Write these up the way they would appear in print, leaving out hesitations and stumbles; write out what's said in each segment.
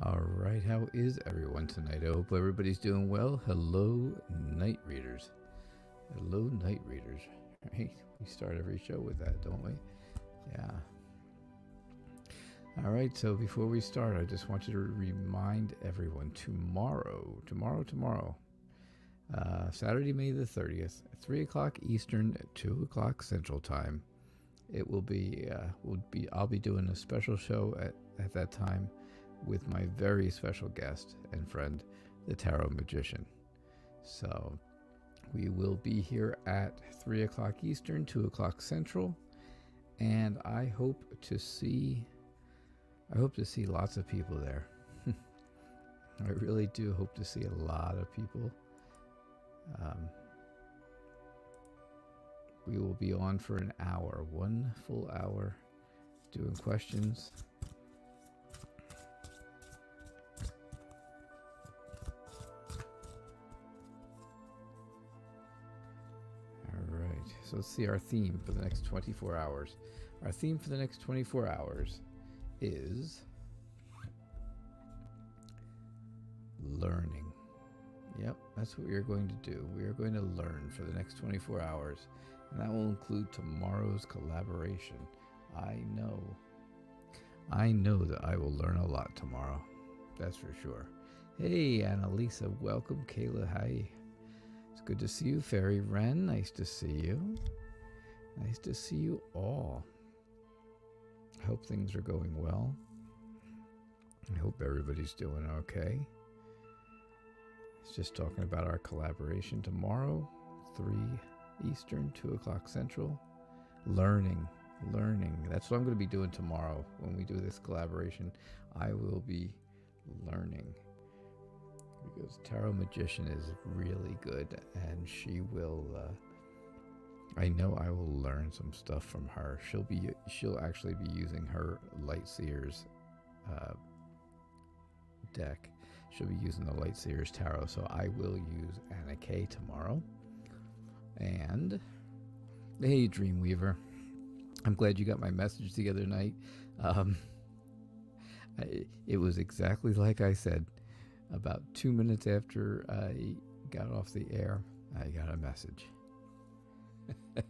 All right, how is everyone tonight? I hope everybody's doing well. Hello, night readers. Hello, night readers. Right? We start every show with that, don't we? Yeah. All right, so before we start, I just want you to remind everyone tomorrow, Saturday, May the 30th, at 3 o'clock Eastern, at 2 o'clock Central Time. It will be, I'll be doing a special show at that time with my very special guest and friend, the Tarot Magician. So we will be here at 3 o'clock Eastern, 2 o'clock Central, and I hope to see lots of people there. I really do hope to see a lot of people. We will be on for an hour, 1 full hour, doing questions. All right, so let's see our theme for the next 24 hours. Our theme for the next 24 hours is learning. Yep, that's what we are going to do. We are going to learn for the next 24 hours, and that will include tomorrow's collaboration. I know that I will learn a lot tomorrow. That's for sure. Hey, Annalisa, welcome. Kayla, hi. It's good to see you. Fairy Wren, nice to see you. Nice to see you all. I hope things are going well. I hope everybody's doing okay. It's just talking about our collaboration tomorrow, 3 Eastern, 2 o'clock Central. Learning. That's what I'm going to be doing tomorrow when we do this collaboration. I will be learning. Because Tarot Magician is really good, and she will, I know I will learn some stuff from her. She'll actually be using her Light Seer's deck. She'll be using the Light Seer's Tarot, so I will use Anna K tomorrow. And hey, Dreamweaver, I'm glad you got my message the other night. It was exactly like I said. About 2 minutes after I got off the air, I got a message. And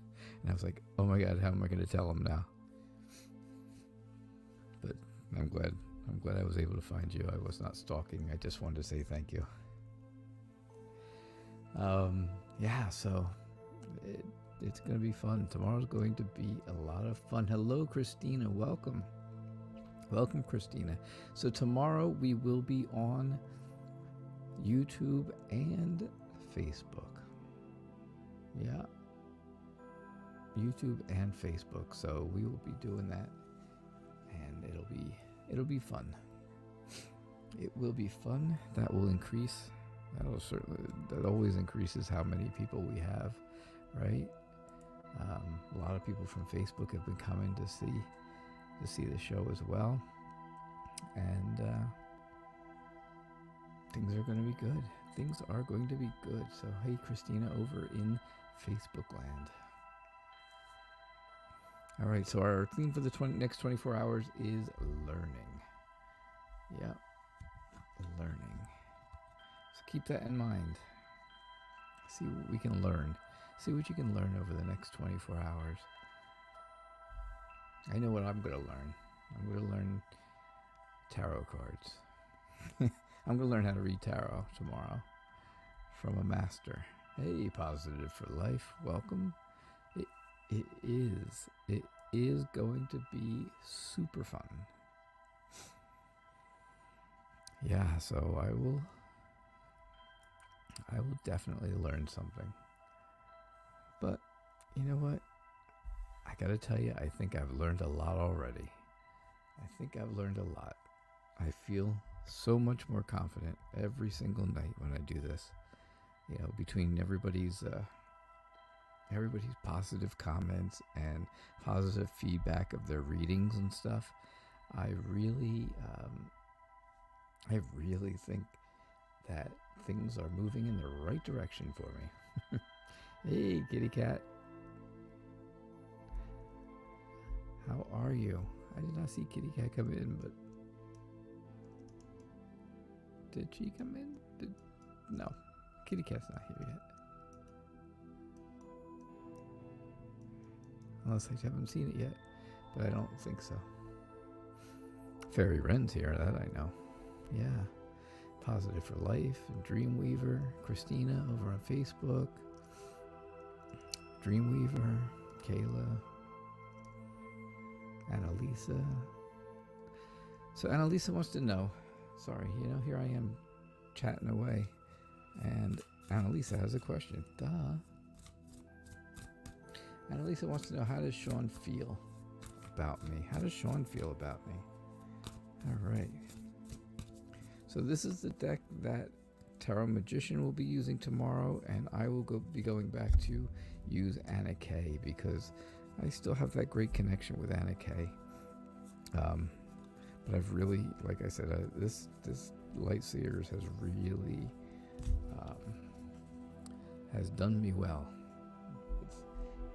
I was like, oh my God, how am I going to tell him now? But I'm glad I was able to find you. I was not stalking. I just wanted to say thank you. Yeah, so it's going to be fun. Tomorrow's going to be a lot of fun. Hello, Christina. Welcome. Welcome, Christina. So tomorrow we will be on YouTube and Facebook. Yeah. YouTube and Facebook. So we will be doing that, and it'll be fun. It will be fun. That will increase. That always increases how many people we have, right? A lot of people from Facebook have been coming to see the show as well, and things are going to be good. Things are going to be good. So hey, Christina, over in Facebook land. All right, so our theme for the next 24 hours is learning. Yeah, learning. So keep that in mind. See what we can learn. See what you can learn over the next 24 hours. I know what I'm going to learn. I'm going to learn tarot cards. I'm going to learn how to read tarot tomorrow from a master. Hey, Positive for Life, welcome. It is going to be super fun. Yeah, so I will definitely learn something. But you know what? I gotta tell you, I think I've learned a lot already. I feel so much more confident every single night when I do this. You know, between everybody's positive comments and positive feedback of their readings and stuff, I really think that things are moving in the right direction for me. Hey, kitty cat. How are you? I did not see kitty cat come in, but Did she come in? No. Kitty cat's not here yet. Unless I haven't seen it yet. But I don't think so. Fairy Wren's here, that I know. Yeah. Positive for Life and Dreamweaver. Christina over on Facebook. Dreamweaver. Kayla. Annalisa. So Annalisa wants to know. Sorry, here I am chatting away. And Annalisa has a question. Duh. Annalisa wants to know, how does Sean feel about me? How does Sean feel about me? All right. So this is the deck that Tarot Magician will be using tomorrow, and I will be going back to use Anna Kay because I still have that great connection with Anna Kay. But I've really, like I said, this Light Seers has really has done me well.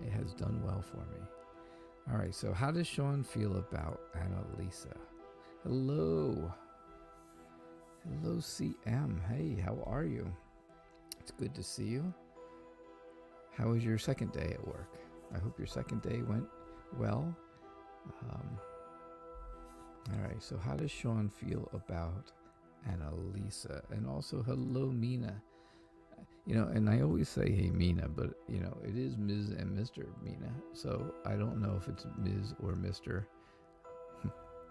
It has done well for me. All right, so how does Sean feel about Annalisa? Hello. Hello, CM. Hey, how are you? It's good to see you. How was your second day at work? I hope your second day went well. All right, so how does Sean feel about Annalisa? And also, hello, Mina. And I always say, hey, Mina, but, it is Ms. and Mr. Mina. So I don't know if it's Ms. or Mr.,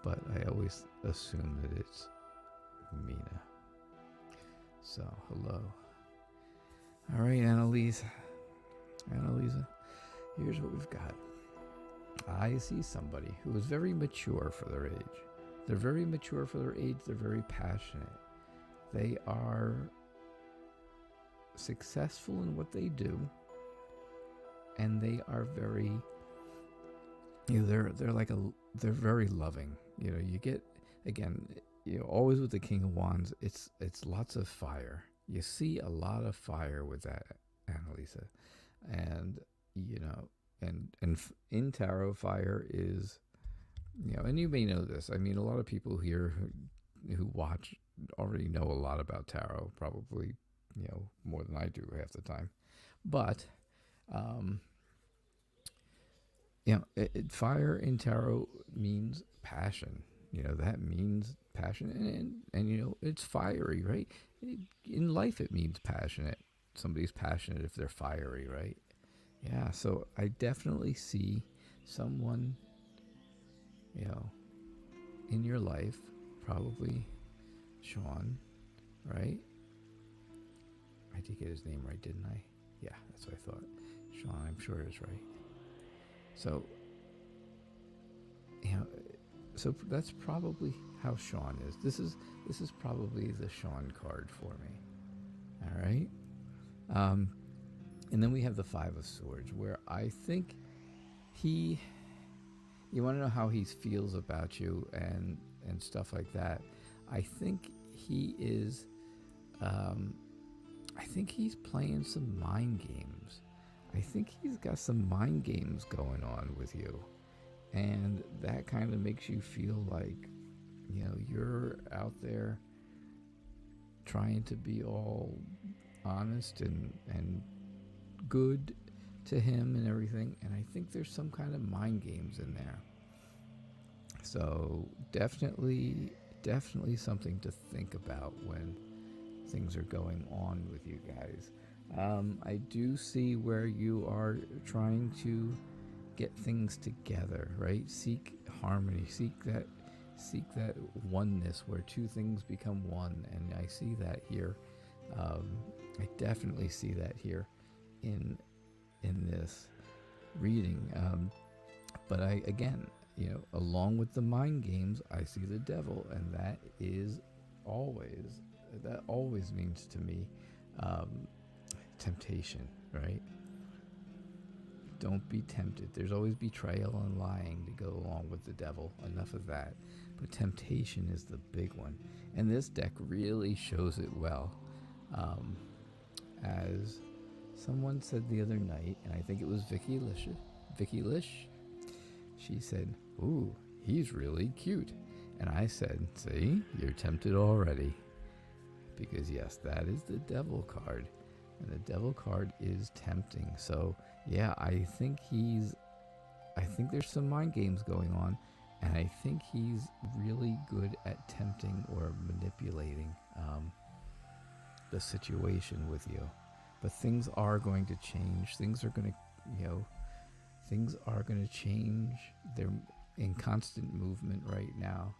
but I always assume that it's Mina. So, hello. All right, Annalisa, here's what we've got. I see somebody who is very mature for their age. They're very mature for their age. They're very passionate. They are successful in what they do, and they are very, they're very loving. You get, again, always with the King of Wands, it's lots of fire. You see a lot of fire with that, Annalisa, and and in tarot, fire is, and you may know this. I mean, a lot of people here who watch already know a lot about tarot, probably, more than I do half the time. But, fire in tarot means passion. That means passion, and it's fiery, right? In life, it means passionate. Somebody's passionate if they're fiery, right? Yeah, so I definitely see someone, in your life, probably Sean, right? I did get his name right, didn't I? Yeah, that's what I thought. Sean, I'm sure is right. So, so that's probably how Sean is. This is probably the Sean card for me. All right. And then we have the Five of Swords, where I think you want to know how he feels about you and stuff like that. I think he is, I think he's playing some mind games. I think he's got some mind games going on with you. And that kind of makes you feel like, you're out there trying to be all honest and good to him and everything. And I think there's some kind of mind games in there. So definitely something to think about when things are going on with you guys. I do see where you are trying to get things together, right? Seek harmony, seek that oneness where two things become one, and I see that here. I definitely see that here in this reading. But along with the mind games, I see the devil, and that always means to me temptation, right? Don't be tempted. There's always betrayal and lying to go along with the devil. Enough of that. But temptation is the big one. And this deck really shows it well. As someone said the other night, and I think it was Vicky Lish, she said, "Ooh, he's really cute." And I said, "See, you're tempted already." because yes, that is the devil card, and the devil card is tempting. So yeah, I think there's some mind games going on, and I think he's really good at tempting or manipulating the situation with you. But things are going to change. Things are going to change. They're in constant movement right now.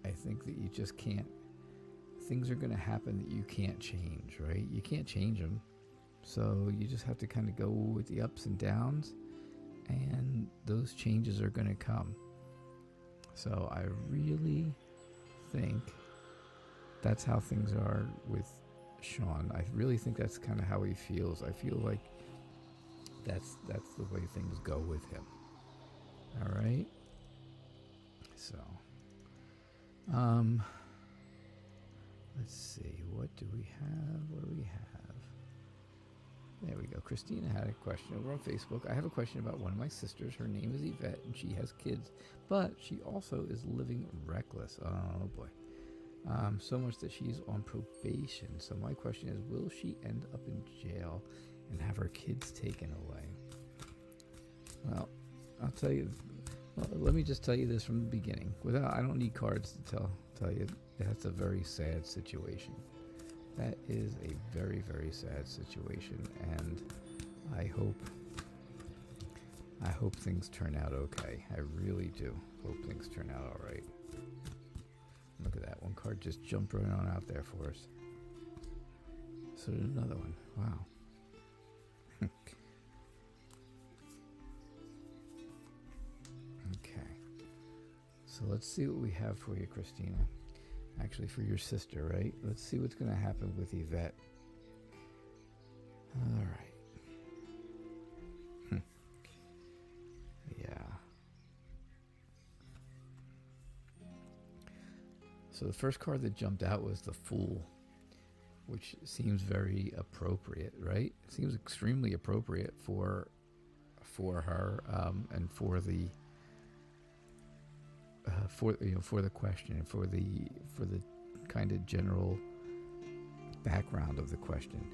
I think that you just can't. Things are going to happen that you can't change, right? You can't change them. So you just have to kind of go with the ups and downs, and those changes are going to come. So I really think that's how things are with Sean. I really think that's kind of how he feels. I feel like that's the way things go with him. All right. So, let's see. What do we have? There we go. Christina had a question over on Facebook. I have a question about one of my sisters. Her name is Yvette, and she has kids, but she also is living reckless. Oh boy. So much that she's on probation. So my question is, will she end up in jail and have her kids taken away? Well, I'll tell you. Well, let me just tell you this from the beginning. I don't need cards to tell you that's a very sad situation. That is a very, very sad situation, and I hope things turn out okay. I really do hope things turn out all right. Look at that. One card just jumped right on out there for us. So there's another one. Wow. Okay. So let's see what we have for you, Christina. Actually, for your sister, right? Let's see what's going to happen with Yvette. All right. Yeah. So the first card that jumped out was the Fool, which seems very appropriate, right? It seems extremely appropriate for her and for the for the question and for the kind of general background of the question.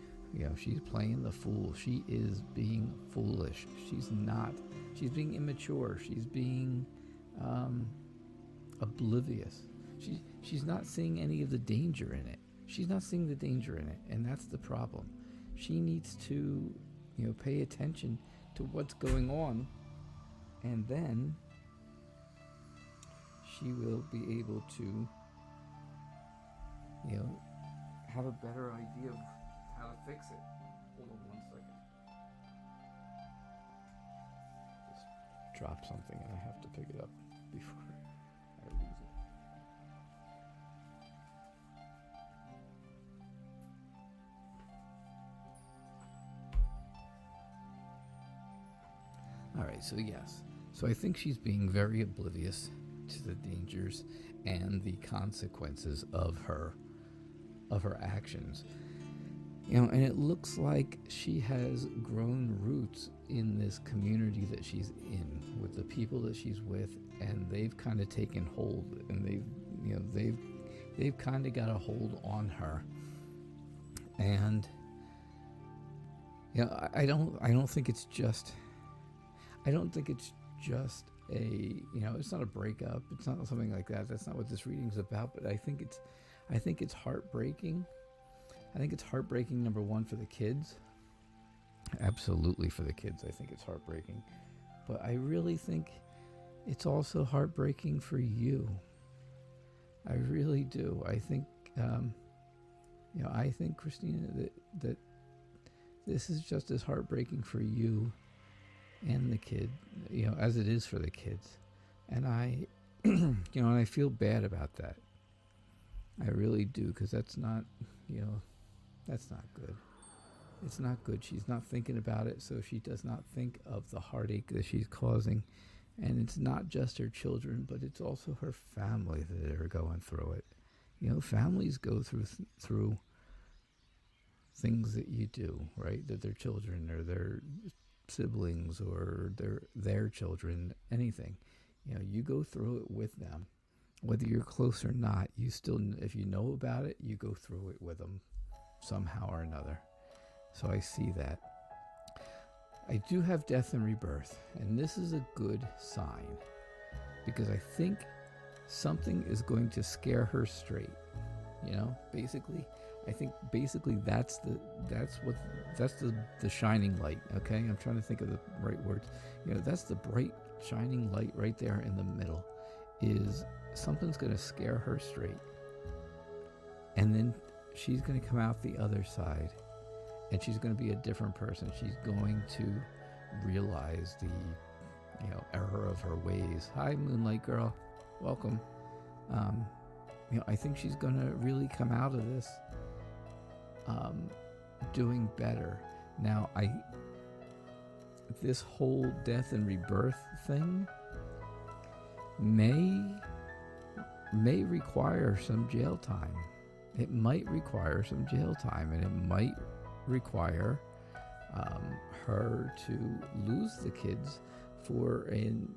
She's playing the fool. She is being foolish. She's being immature. She's being oblivious. She's not seeing any of the danger in it. She's not seeing the danger in it, and that's the problem. She needs to pay attention to what's going on, and then she will be able to, have a better idea of how to fix it. Hold on 1 second. Just dropped something and I have to pick it up before I lose it. All right, so yes. So I think she's being very oblivious to the dangers and the consequences of her actions. And it looks like she has grown roots in this community that she's in, with the people that she's with, and they've kind of taken hold, and they've kind of got a hold on her. And I don't think it's just a, it's not a breakup. It's not something like that. That's not what this reading's about. But I think it's heartbreaking. I think it's heartbreaking, number one, for the kids. Absolutely for the kids. I think it's heartbreaking. But I really think it's also heartbreaking for you. I really do. I think, I think, Christina, that this is just as heartbreaking for you and the kid, as it is for the kids. And I, and I feel bad about that. I really do, because that's not, that's not good. It's not good. She's not thinking about it, so she does not think of the heartache that she's causing. And it's not just her children, but it's also her family that are going through it. Families go through things that you do, right? That their children or their siblings or their children, anything. You go through it with them. whether you're close or not, you still, if you know about it, you go through it with them somehow or another. So I see that. I do have death and rebirth, and this is a good sign because I think something is going to scare her straight. Basically, I think basically that's the shining light. Okay, I'm trying to think of the right words. That's the bright shining light right there in the middle. Is something's going to scare her straight, and then she's going to come out the other side, and she's going to be a different person. She's going to realize the error of her ways. Hi, Moonlight Girl, welcome. I think she's going to really come out of this doing better. Now, this whole death and rebirth thing may require some jail time. It might require some jail time, and it might require her to lose the kids for an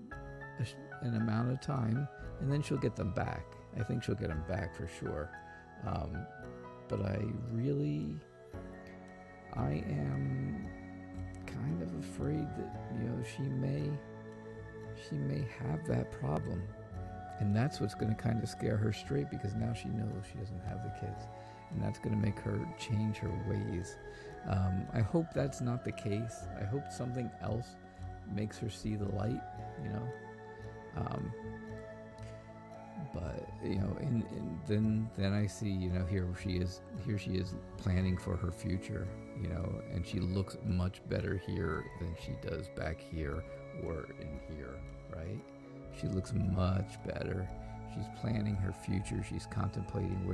amount of time, and then she'll get them back. I think she'll get them back for sure. But I am kind of afraid that she may have that problem, and that's what's going to kind of scare her straight, because now she knows she doesn't have the kids, and that's going to make her change her ways. I hope that's not the case. I hope something else makes her see the light, but then I see, here she is planning for her future, and she looks much better here than she does back here or in here, right? She looks much better. She's planning her future. She's contemplating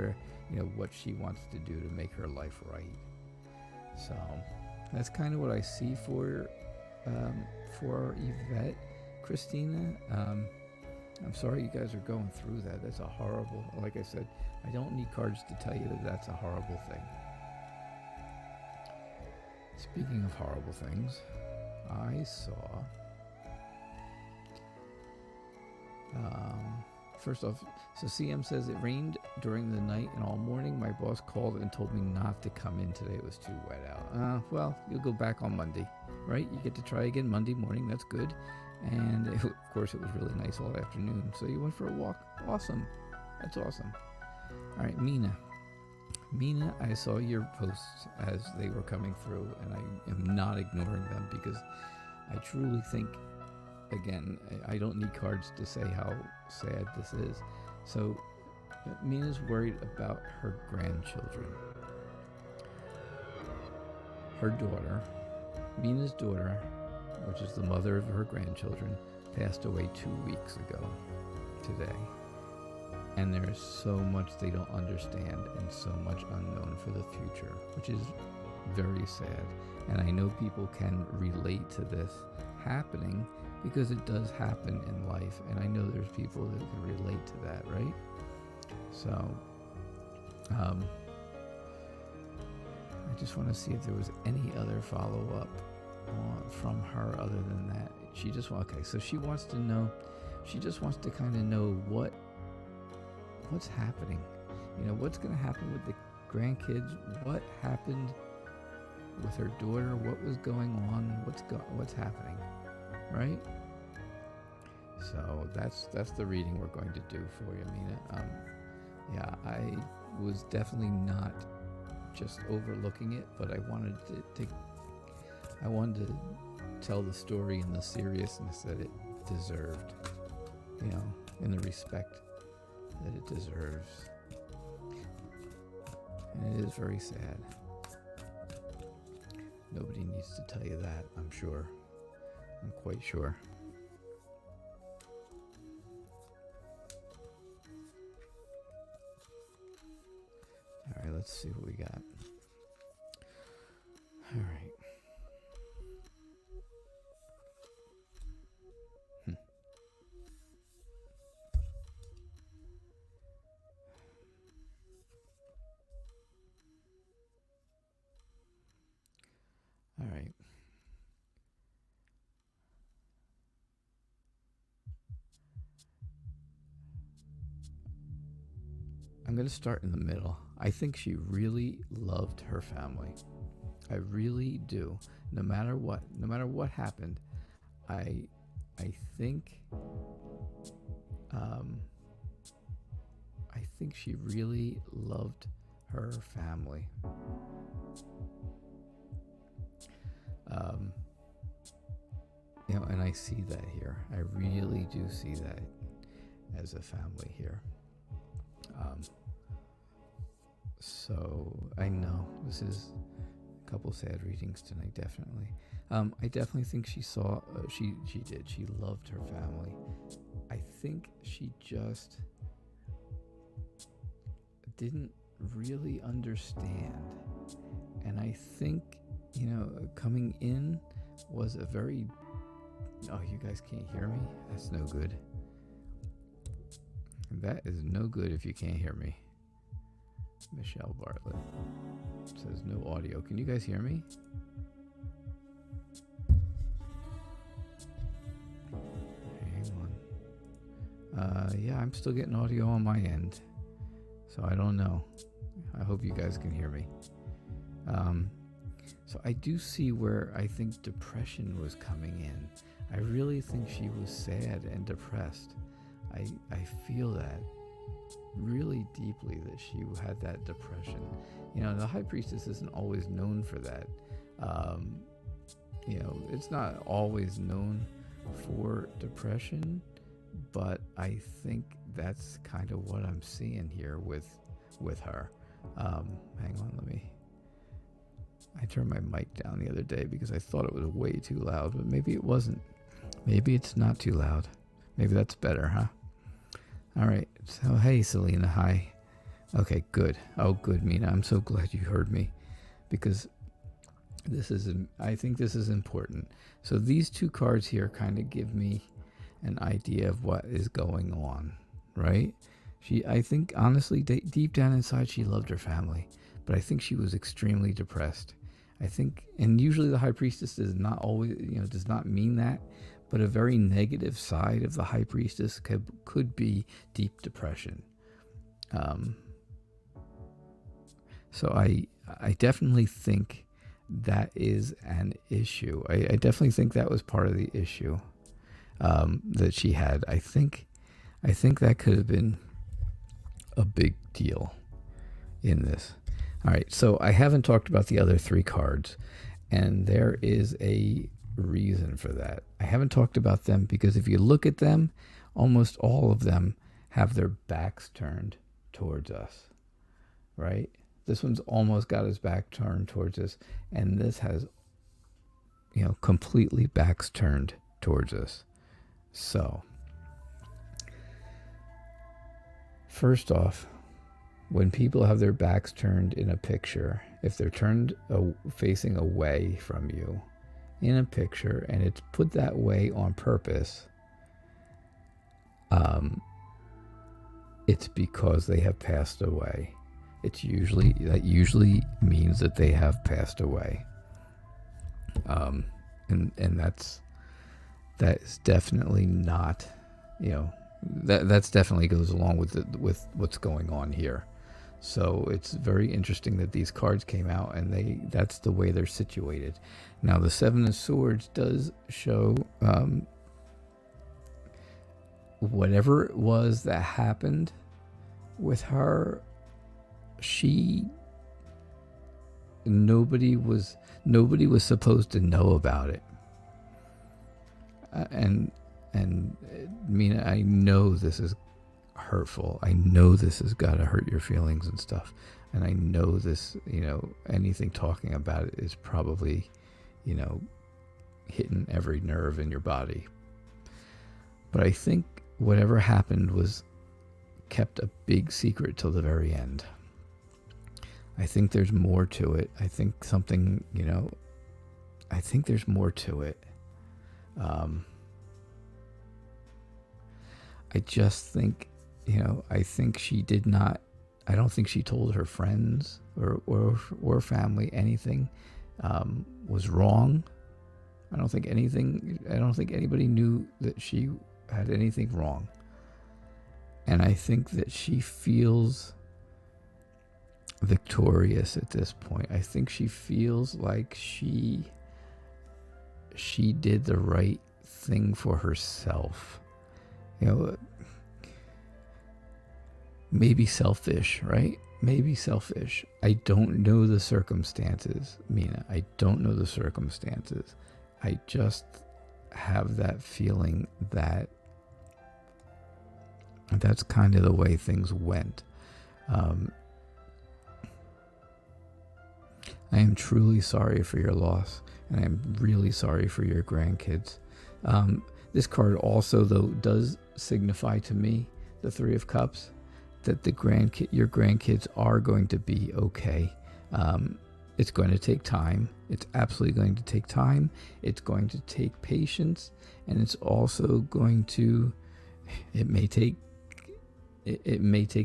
what she wants to do to make her life right. So that's kind of what I see for Yvette. Christina, I'm sorry you guys are going through that. That's a horrible, like I said, I don't need cards to tell you that that's a horrible thing. Speaking of horrible things, I saw, first off, so CM says it rained during the night and all morning. My boss called and told me not to come in today. It was too wet out. Well, you'll go back on Monday, right? You get to try again Monday morning. That's good. And of course, it was really nice all afternoon. So you went for a walk. Awesome. That's awesome. All right, Mina. Mina, I saw your posts as they were coming through, and I am not ignoring them because I truly think, again, I don't need cards to say how sad this is. So Mina's worried about her grandchildren. Her daughter, Mina's daughter, which is the mother of her grandchildren, passed away 2 weeks ago today. And there's so much they don't understand and so much unknown for the future, which is very sad. And I know people can relate to this happening because it does happen in life. And I know there's people that can relate to that, right? So, I just want to see if there was any other follow-up from her other than that. She just wants to know, she just wants to kind of know what's happening, what's going to happen with the grandkids, what happened with her daughter, what was going on, what's happening, right? So that's the reading we're going to do for you, Mina. Yeah, I was definitely not just overlooking it, but I wanted to tell the story in the seriousness that it deserved, in the respect that it deserves. And it is very sad. Nobody needs to tell you that, I'm sure. I'm quite sure. All right, let's see what we got. All right. All right. I'm going to start in the middle. I think she really loved her family. I really do. No matter what happened, I think she really loved her family. And I see that here. I really do see that as a family here. So I know this is a couple sad readings tonight, definitely. I definitely think she saw, she did. She loved her family. I think she just didn't really understand. And I think, coming in was a very, oh, you guys can't hear me? That's no good. That is no good if you can't hear me. Michelle Bartlett says no audio. Can you guys hear me? Hang on. Yeah, I'm still getting audio on my end. So I don't know. I hope you guys can hear me. So I do see where I think depression was coming in. I really think she was sad and depressed. I feel that really deeply, that she had that depression. The high priestess isn't always known for that. It's not always known for depression, but I think that's kind of what I'm seeing here with her. Hang on, I turned my mic down the other day because I thought it was way too loud, but maybe it wasn't. Maybe it's not too loud. Maybe that's better, huh? All right. So, hey, Selena. Hi. Okay, good. Oh, good, Mina. I'm so glad you heard me, because I think this is important. So these two cards here kind of give me an idea of what is going on, right? I think, honestly, deep down inside, she loved her family, but I think she was extremely depressed. I think, and usually the high priestess does not always, does not mean that, but a very negative side of the high priestess could be deep depression. So I definitely think that is an issue. I definitely think that was part of the issue that she had. I think that could have been a big deal in this. All right, so I haven't talked about the other three cards, and there is a reason for that. I haven't talked about them because if you look at them, almost all of them have their backs turned towards us, right? This one's almost got his back turned towards us, and this has, completely backs turned towards us. So, first off, when people have their backs turned in a picture, if they're turned facing away from you in a picture, and it's put that way on purpose, it's because they have passed away. That usually means that they have passed away, and that is definitely not, that's definitely goes along with what's going on here. So it's very interesting that these cards came out, and that's the way they're situated. Now the Seven of Swords does show whatever it was that happened with her. Nobody was supposed to know about it. And Mina, I know this is hurtful. I know this has got to hurt your feelings and stuff. And I know this, anything talking about it is probably, hitting every nerve in your body. But I think whatever happened was kept a big secret till the very end. I think there's more to it. I think something, I think there's more to it. I just think, I think she did not, I don't think she told her friends or family anything was wrong. I don't think anybody knew that she had anything wrong. And I think that she feels victorious at this point. I think she feels like she did the right thing for herself. You know, maybe selfish, right? Maybe selfish. I don't know the circumstances, Mina. I don't know the circumstances. I just have that feeling that that's kind of the way things went. I am truly sorry for your loss, and I am really sorry for your grandkids. This card also, though, does signify to me, the Three of Cups, that your grandkids are going to be okay. It's going to take time. It's absolutely going to take time. It's going to take patience, and it's also going to. It may take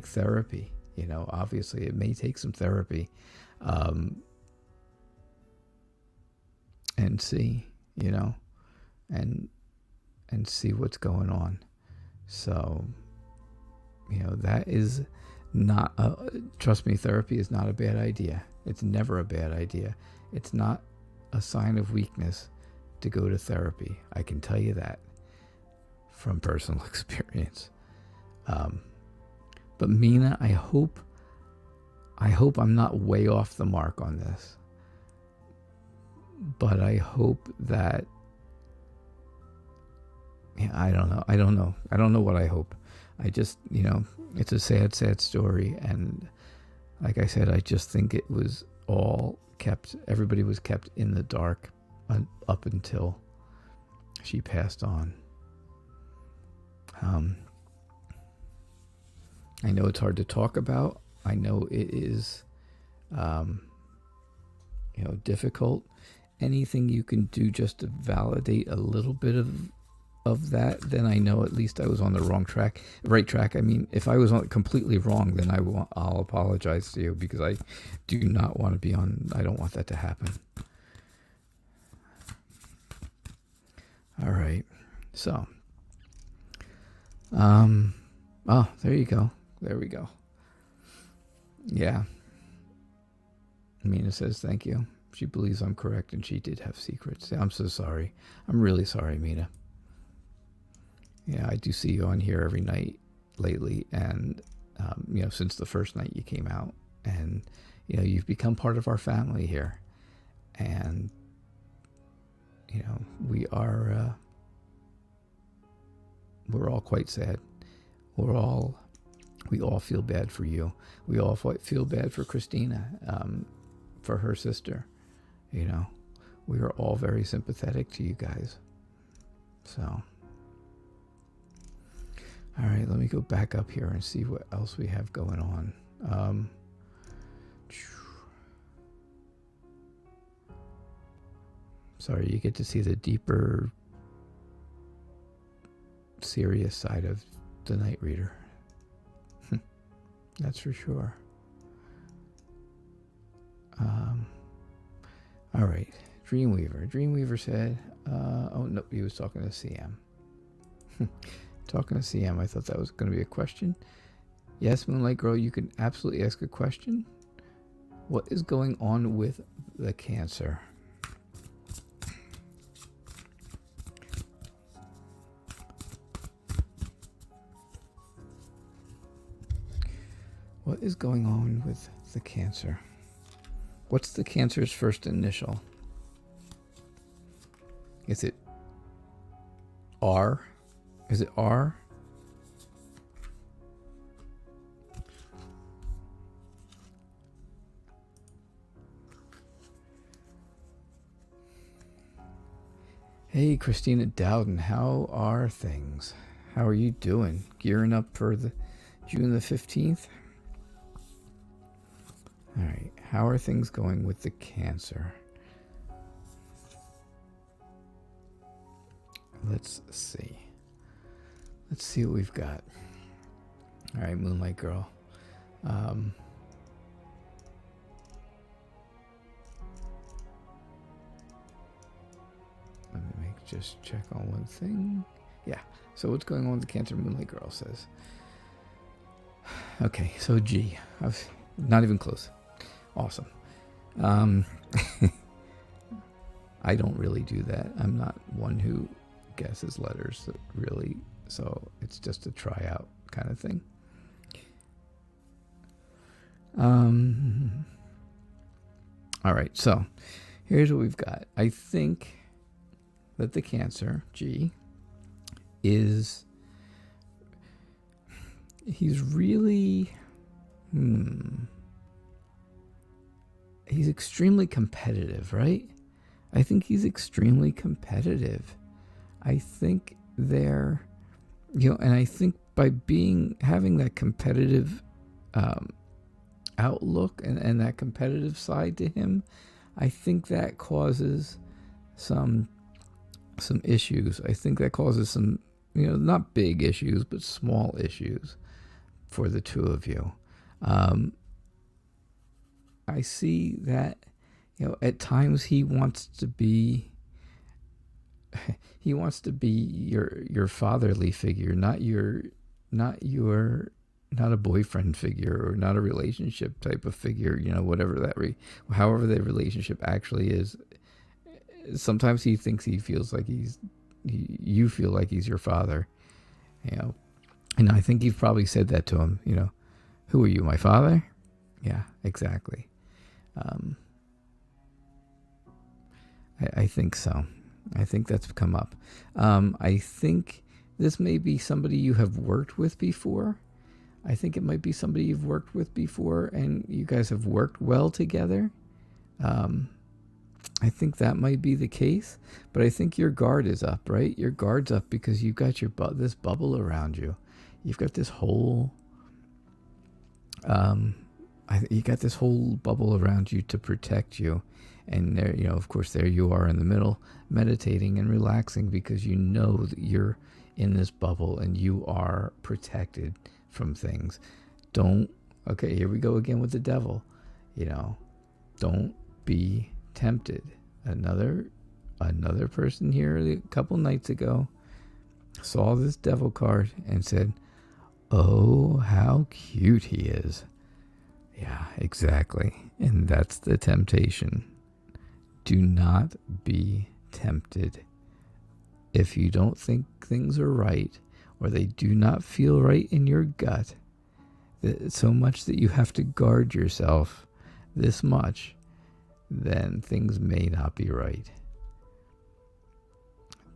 therapy. You know, obviously, it may take some therapy, and see, you know, and see what's going on. So, you know, that is not, trust me, therapy is not a bad idea. It's never a bad idea. It's not a sign of weakness to go to therapy. I can tell you that from personal experience. But Mina, I hope I'm not way off the mark on this. But I hope that, yeah, I don't know. I don't know what I hope. I just, you know, it's a sad, sad story. And like I said, I just think it was all everybody was kept in the dark up until she passed on. I know it's hard to talk about. I know it is, you know, difficult. Anything you can do just to validate a little bit of that, then I know at least I was on the right track. I mean, if I was completely wrong, then I'll apologize to you, because I do not want to be on. I don't want that to happen. All right, so, oh, there you go. There we go. Yeah. Mina says thank you. She believes I'm correct, and she did have secrets. I'm so sorry. I'm really sorry, Mina. Yeah, I do see you on here every night lately, and you know, since the first night you came out, and you know, you've become part of our family here, and you know, we're all quite sad. We all feel bad for you. We all feel bad for Christina, for her sister. You know, we are all very sympathetic to you guys. So, all right, let me go back up here and see what else we have going on. Sorry, you get to see the deeper, serious side of the Night Reader. That's for sure. All right, Dreamweaver said, oh no, he was talking to CM. Talking to CM, I thought that was going to be a question. Yes, Moonlight Girl, you can absolutely ask a question. What is going on with the Cancer? What is going on with the Cancer? What's the Cancer's first initial? Is it R? Is it R? Hey, Christina Dowden, how are things? How are you doing? Gearing up for the June the 15th? All right, how are things going with the Cancer? Let's see. Let's see what we've got. All right, Moonlight Girl. Let me just check on one thing. Yeah, so what's going on with the Cancer? Moonlight Girl says. Okay, so G. I was not even close. Awesome. I don't really do that. I'm not one who guesses letters really, so it's just a tryout kind of thing. All right, so here's what we've got. I think that the Cancer, G, is, he's really, he's extremely competitive, right? I think he's extremely competitive. I think they're, and I think by having that competitive outlook and that competitive side to him, I think that causes some issues. I think that causes some, not big issues, but small issues for the two of you. I see that, at times he wants to be your fatherly figure, not a boyfriend figure, or not a relationship type of figure, however the relationship actually is. Sometimes he thinks he feels like you feel like he's your father, and I think you've probably said that to him, who are you, my father? Yeah, exactly. I think so. I think that's come up. I think this may be somebody you have worked with before. I think it might be somebody you've worked with before and you guys have worked well together. I think that might be the case, but I think your guard is up, right? Your guard's up because you've got this bubble around you. You've got this whole, you got this whole bubble around you to protect you. And there, of course, there you are in the middle, meditating and relaxing because you know that you're in this bubble and you are protected from things. Okay, here we go again with the devil. Don't be tempted. Another person here a couple nights ago saw this devil card and said, "Oh, how cute he is." Yeah, exactly. And that's the temptation. Do not be tempted. If you don't think things are right, or they do not feel right in your gut, so much that you have to guard yourself this much, then things may not be right.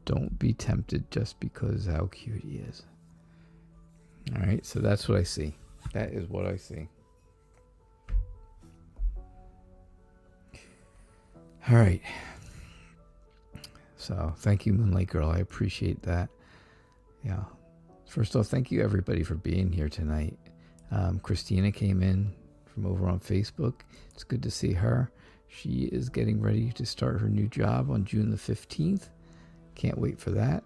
Don't be tempted just because how cute he is. All right, so that's what I see. That is what I see. All right. So thank you, Moonlight Girl. I appreciate that. Yeah. First off, thank you everybody for being here tonight. Christina came in from over on Facebook. It's good to see her. She is getting ready to start her new job on June the 15th. Can't wait for that.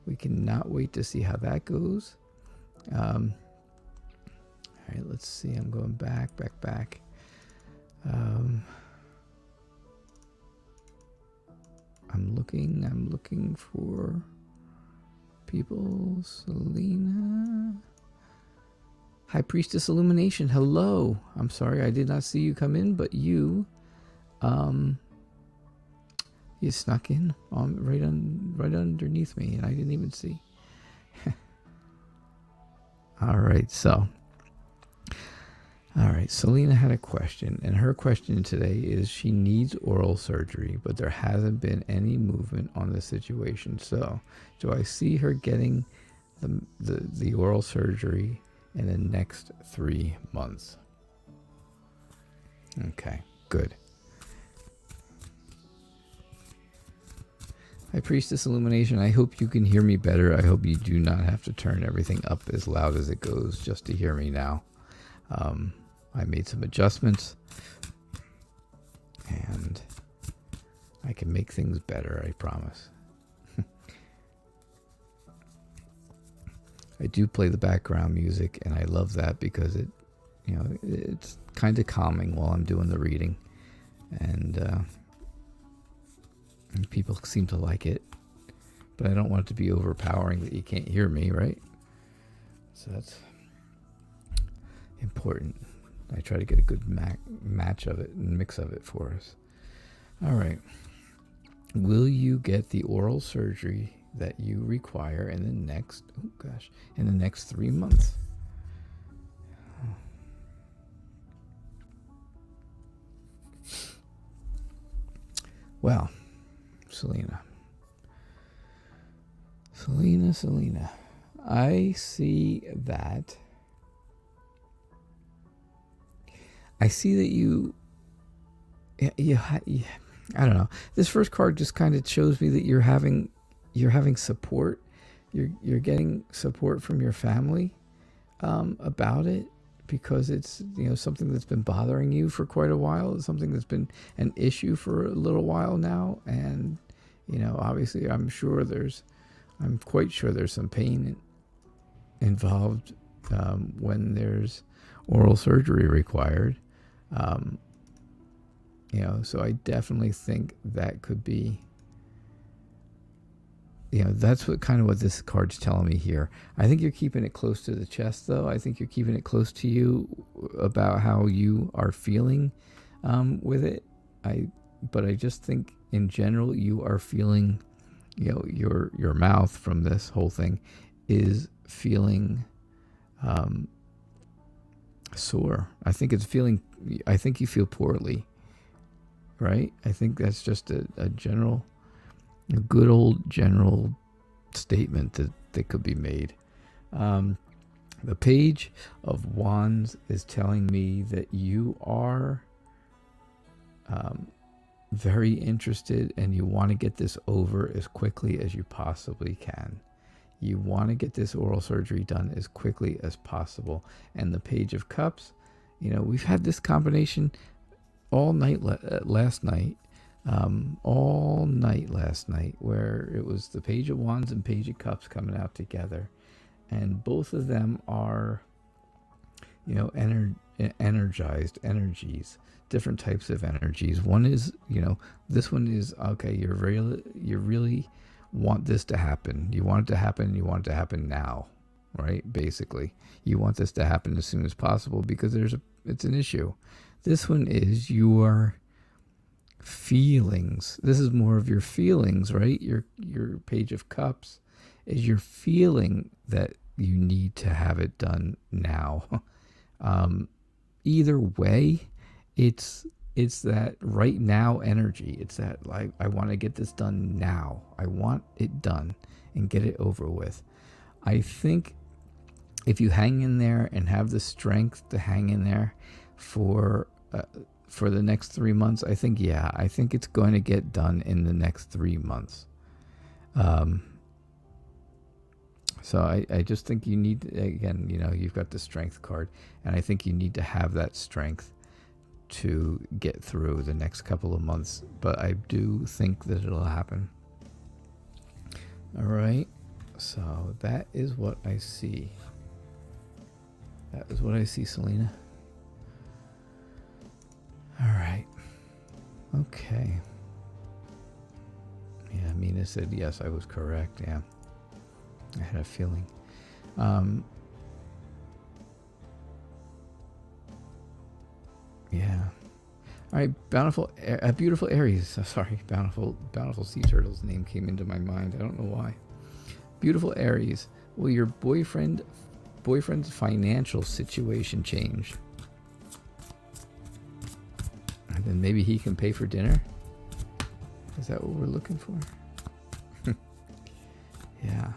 We cannot wait to see how that goes. All right, let's see. I'm going back. I'm looking for people. Selena. High Priestess Illumination. Hello. I'm sorry I did not see you come in, but you snuck in right underneath me and I didn't even see. All right, Selena had a question, and her question today is she needs oral surgery, but there hasn't been any movement on the situation. So, do I see her getting the oral surgery in the next 3 months? Okay, good. High Priestess Illumination, I hope you can hear me better. I hope you do not have to turn everything up as loud as it goes just to hear me now. I made some adjustments and I can make things better, I promise. I do play the background music and I love that because it's kind of calming while I'm doing the reading, and people seem to like it, but I don't want it to be overpowering that you can't hear me, right? So that's important. I try to get a good match of it and mix of it for us. All right. Will you get the oral surgery that you require in the next 3 months? Well, Selena, I see that you I don't know. This first card just kind of shows me that you're having support. You're getting support from your family about it, because it's something that's been bothering you for quite a while. It's something that's been an issue for a little while now, and obviously I'm quite sure there's some pain involved when there's oral surgery required. So I definitely think that could be, that's what this card's telling me here. I think you're keeping it close to the chest, though. I think you're keeping it close to you about how you are feeling with it. But I just think in general you are feeling, your mouth from this whole thing is feeling sore. I think you feel poorly, right? I think that's just a good old general statement that could be made. The Page of Wands is telling me that you are very interested, and you want to get this over as quickly as you possibly can. You want to get this oral surgery done as quickly as possible. And the Page of Cups, we've had this combination all night last night. Where it was the Page of Wands and Page of Cups coming out together, and both of them are energized energies, different types of energies. One is, this one is, okay, you really want this to happen. You want it to happen. You want it to happen now, right? Basically, you want this to happen as soon as possible because it's an issue. This one is your feelings. This is more of your feelings, right? Your Page of Cups is your feeling that you need to have it done now. Either way, it's that right now energy. It's that, like, I want to get this done now. I want it done and get it over with. I think if you hang in there and have the strength to hang in there for the next 3 months, I think it's going to get done in the next 3 months. So I just think you need, again, you've got the strength card, and I think you need to have that strength to get through the next couple of months. But I do think that it'll happen. All right. So that is what I see. That is what I see, Selena. All right. Okay. Yeah, Mina said yes, I was correct. Yeah. I had a feeling. Yeah. All right, beautiful Aries. Sorry, bountiful sea turtle's name came into my mind. I don't know why. Beautiful Aries. Will your boyfriend's financial situation change? And then maybe he can pay for dinner? Is that what we're looking for? Yeah.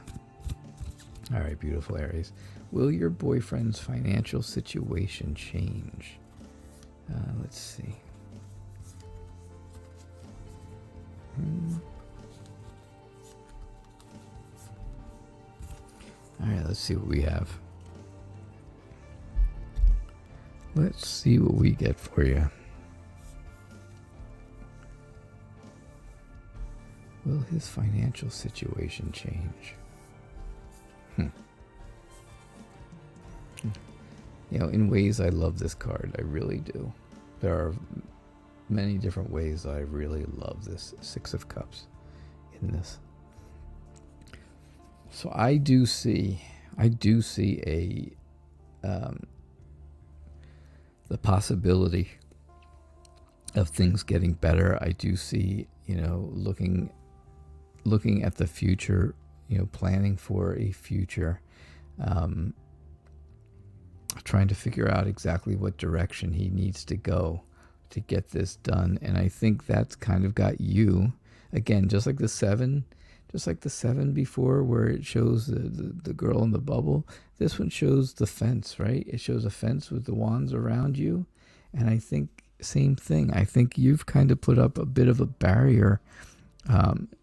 All right, beautiful Aries. Will your boyfriend's financial situation change? Let's see. All right, let's see what we have. Let's see what we get for you. Will his financial situation change? In ways I love this card. I really do. There are many different ways I really love this Six of Cups in this. So I do see the possibility of things getting better. I do see, looking at the future, planning for a future, trying to figure out exactly what direction he needs to go to get this done. And I think that's kind of got you, again, just like the seven before, where it shows the girl in the bubble. This one shows the fence, right? It shows a fence with the wands around you. And I think same thing. I think you've kind of put up a bit of a barrier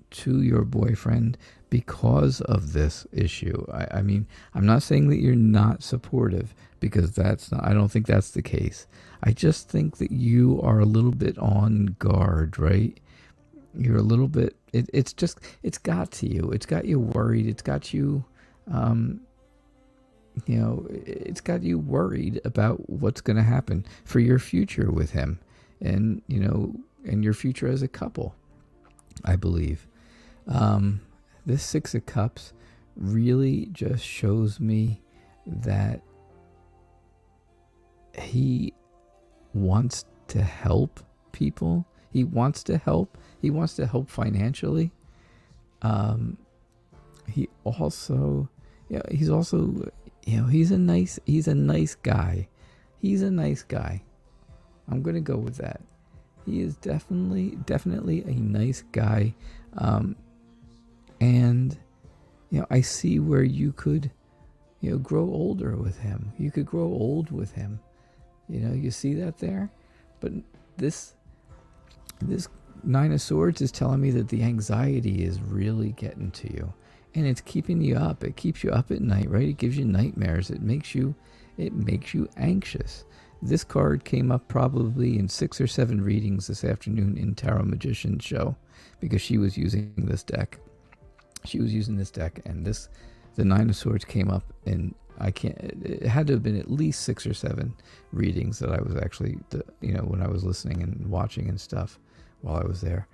to your boyfriend because of this issue. I mean, I'm not saying that you're not supportive, because I don't think that's the case. I just think that you are a little bit on guard, right? You're a little bit, it's got to you. It's got you worried. It's got you, it's got you worried about what's going to happen for your future with him, and, and your future as a couple, I believe. This Six of Cups really just shows me that he wants to help people. He wants to help. He wants to help financially. He also, he's also, he's a nice guy. He's a nice guy. I'm going to go with that. He is definitely a nice guy. And, I see where you could, grow older with him. You could grow old with him. You see that there? But this Nine of Swords is telling me that the anxiety is really getting to you. And it's keeping you up. It keeps you up at night, right? It gives you nightmares. It makes you anxious. This card came up probably in 6 or 7 readings this afternoon in Tarot Magician's show, because she was using this deck. And the Nine of Swords came up, and it had to have been at least 6 or 7 readings that I was actually, when I was listening and watching and stuff while I was there.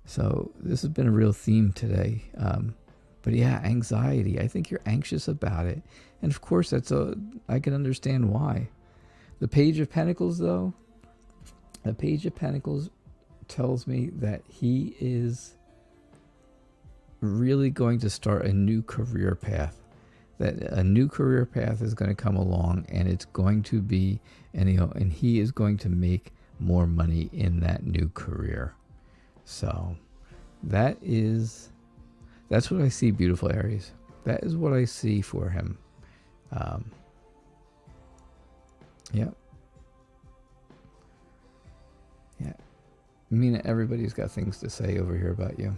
So this has been a real theme today. But yeah, anxiety. I think you're anxious about it. And of course, I can understand why. The Page of Pentacles, though, the Page of Pentacles tells me that he is really going to start a new career path. That a new career path is going to come along, and it's going to be, and he is going to make more money in that new career. So that's what I see, beautiful Aries. That is what I see for him. Yeah. Mina, everybody's got things to say over here about you.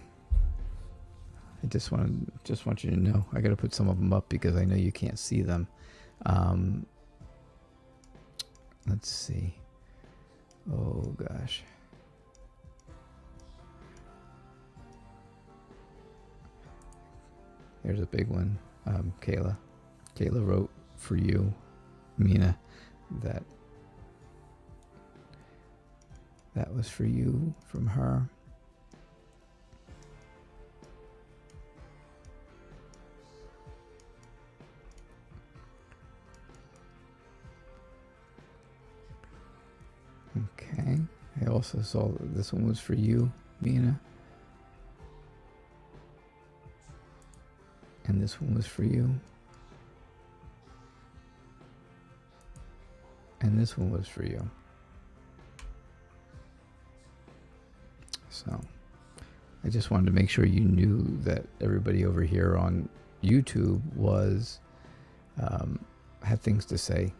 I just want you to know. I got to put some of them up because I know you can't see them. Let's see. Oh gosh. There's a big one. Kayla wrote for you, Mina, that was for you from her. Okay. I also saw that this one was for you, Mina. And this one was for you. And this one was for you. So I just wanted to make sure you knew that everybody over here on YouTube had things to say.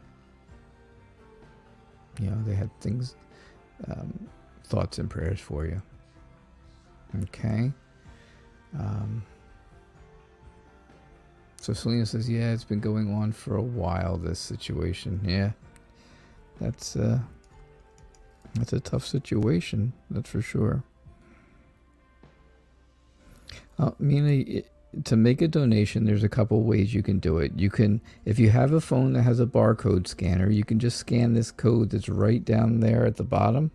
They had things, thoughts and prayers for you. Okay. So Selena says, yeah, it's been going on for a while, this situation. Yeah. That's a tough situation, that's for sure. Mina, to make a donation, there's a couple ways you can do it. You can, if you have a phone that has a barcode scanner, you can just scan this code that's right down there at the bottom,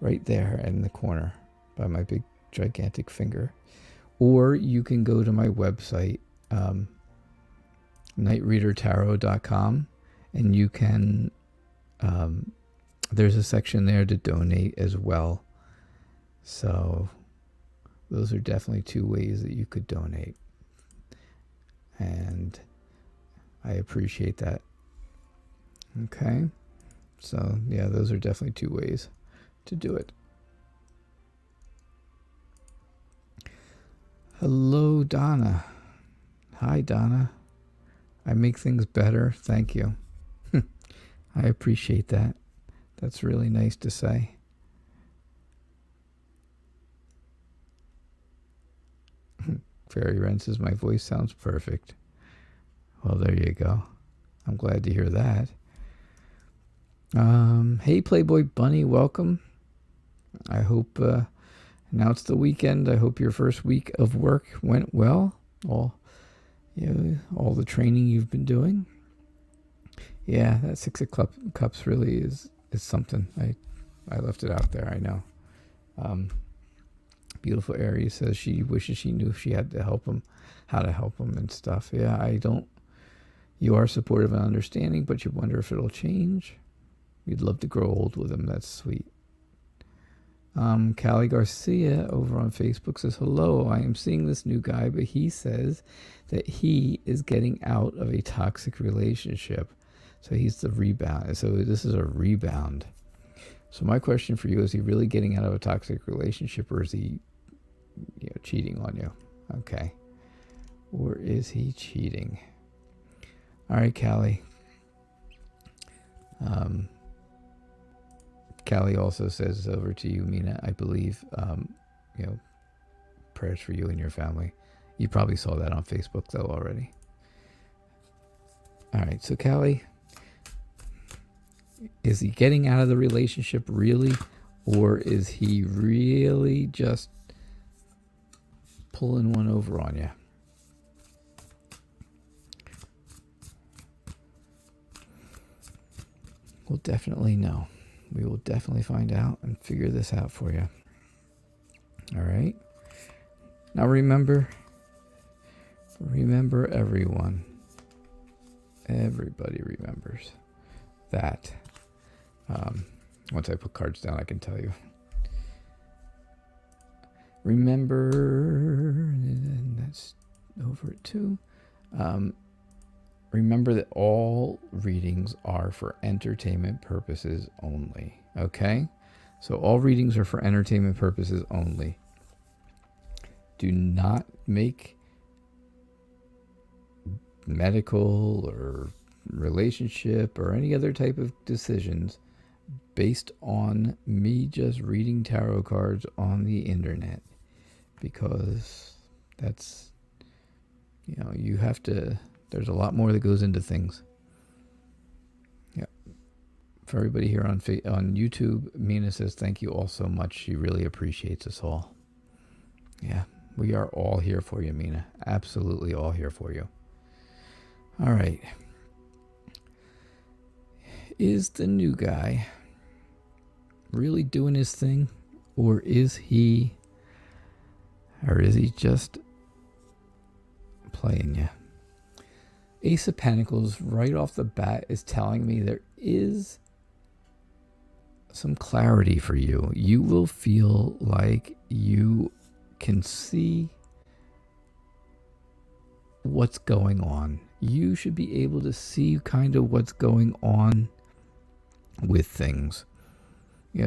right there in the corner by my big gigantic finger. Or you can go to my website, nightreadertarot.com, and you can there's a section there to donate as well. So those are definitely 2 ways that you could donate. And I appreciate that. Okay. So yeah, those are definitely 2 ways to do it. Hello, Donna. Hi, Donna. I make things better. Thank you. I appreciate that. That's really nice to say. Fairy Wren says, my voice sounds perfect. Well, there you go. I'm glad to hear that. Hey, Playboy Bunny, welcome. I hope, now it's the weekend. I hope your first week of work went well. All the training you've been doing. Yeah, that 6 of Cups really is something. I left it out there, I know. Beautiful Aries says she wishes she knew if she had to help him, how to help him and stuff. Yeah, I don't. You are supportive and understanding, but you wonder if it'll change. You'd love to grow old with him. That's sweet. Callie Garcia over on Facebook says, hello, I am seeing this new guy, but he says that he is getting out of a toxic relationship. So he's the rebound. So this is a rebound. So my question for you, is he really getting out of a toxic relationship, or is he cheating on you? Okay. Or is he cheating? All right, Callie. Callie also says, over to you, Mina, I believe, prayers for you and your family. You probably saw that on Facebook, though, already. All right, so Callie, is he getting out of the relationship really, or is he really just pulling one over on you? We'll definitely know. We will definitely find out and figure this out for you. All right. Now remember everyone. Everybody remembers that. Once I put cards down, I can tell you. Remember, and that's over it too. Remember that all readings are for entertainment purposes only. Okay? So all readings are for entertainment purposes only. Do not make medical or relationship or any other type of decisions based on me just reading tarot cards on the internet, because that's, you have to, there's a lot more that goes into things. Yeah. For everybody here on YouTube, Mina says thank you all so much. She really appreciates us all. Yeah, we are all here for you, Mina. Absolutely all here for you. All right. Is the new guy really doing his thing, or is he just playing you? Ace of Pentacles right off the bat is telling me there is some clarity for you. You will feel like you can see what's going on. You should be able to see kind of what's going on with things.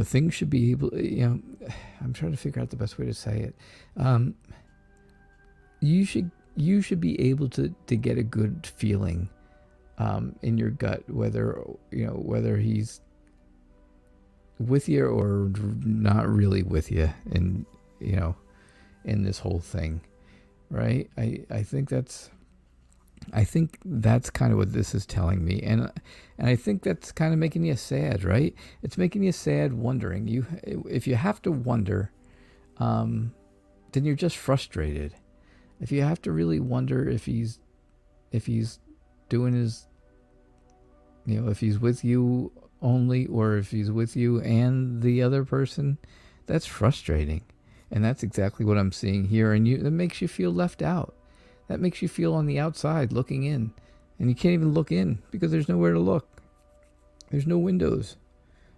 Things should be able, I'm trying to figure out the best way to say it. You should be able to get a good feeling in your gut, whether he's with you or not really with you in this whole thing, right? I think that's kind of what this is telling me, and I think that's kind of making you sad, right? It's making you sad, wondering. If you have to wonder, then you're just frustrated. If you have to really wonder if he's doing his, if he's with you only, or if he's with you and the other person, that's frustrating. And that's exactly what I'm seeing here. And that makes you feel left out. That makes you feel on the outside looking in. And you can't even look in because there's nowhere to look. There's no windows.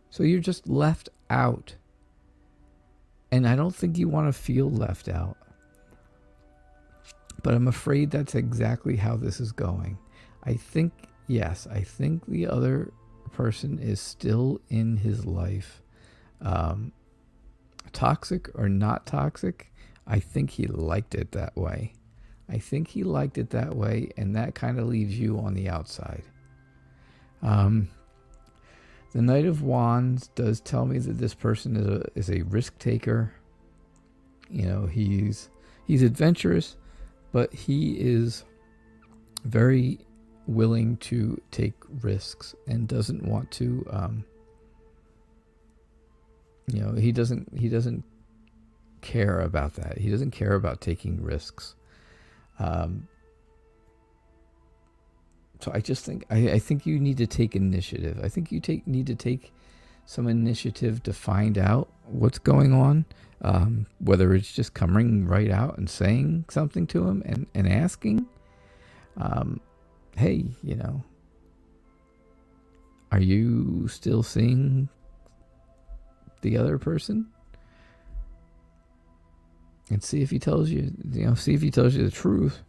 So you're just left out. And I don't think you want to feel left out. But I'm afraid that's exactly how this is going. I think the other person is still in his life. Toxic or not toxic, I think he liked it that way. And that kind of leaves you on the outside. The Knight of Wands does tell me that this person is a risk taker. You know, he's adventurous, but he is very willing to take risks and doesn't want to. He doesn't care about that. He doesn't care about taking risks. So I just think I think you need to take initiative. I think you need to take some initiative to find out what's going on. Whether it's just coming right out and saying something to him and asking, hey, are you still seeing the other person? And see if he tells you, the truth.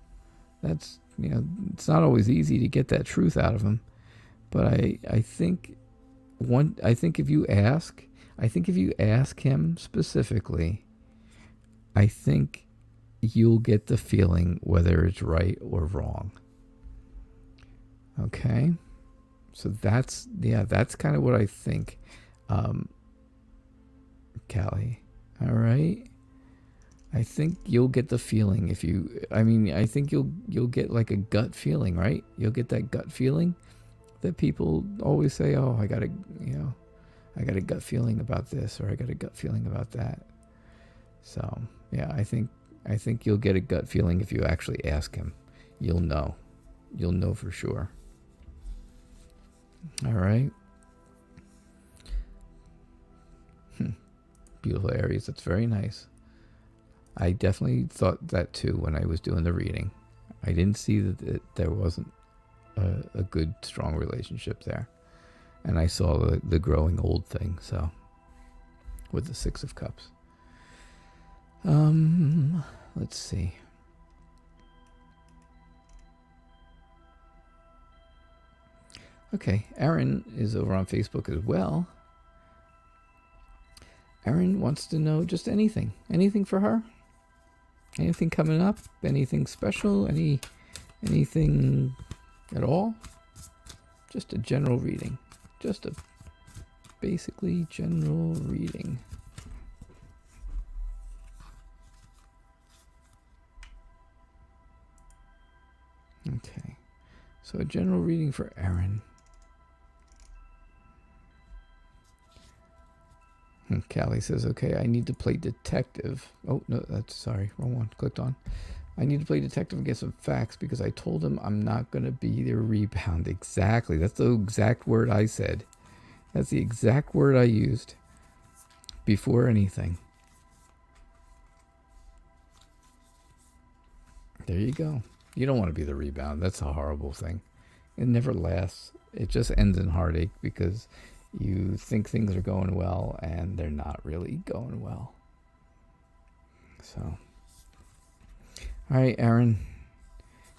That's, it's not always easy to get that truth out of him. But I think if you ask him specifically, I think you'll get the feeling whether it's right or wrong. Okay? So that's kind of what I think. Callie. All right? I think you'll get the feeling I think you'll get like a gut feeling, right? You'll get that gut feeling that people always say, oh, I got a gut feeling about this, or I got a gut feeling about that. So, yeah, I think you'll get a gut feeling if you actually ask him. You'll know for sure. All right. Beautiful Aries. That's very nice. I definitely thought that too when I was doing the reading. I didn't see that there wasn't a good, strong relationship there. And I saw the growing old thing, so, with the Six of Cups. Let's see. Okay, Erin is over on Facebook as well. Erin wants to know just anything. Anything for her? Anything coming up? Anything special? Anything at all? Just a general reading. Just a basically general reading. Okay. So a general reading for Erin. Callie says, okay, I need to play detective. Oh, no, sorry, wrong one. Clicked on. I need to play detective and get some facts because I told him I'm not going to be their rebound. Exactly. That's the exact word I said. That's the exact word I used before anything. There you go. You don't want to be the rebound. That's a horrible thing. It never lasts. It just ends in heartache because you think things are going well and they're not really going well. So, all right, Erin.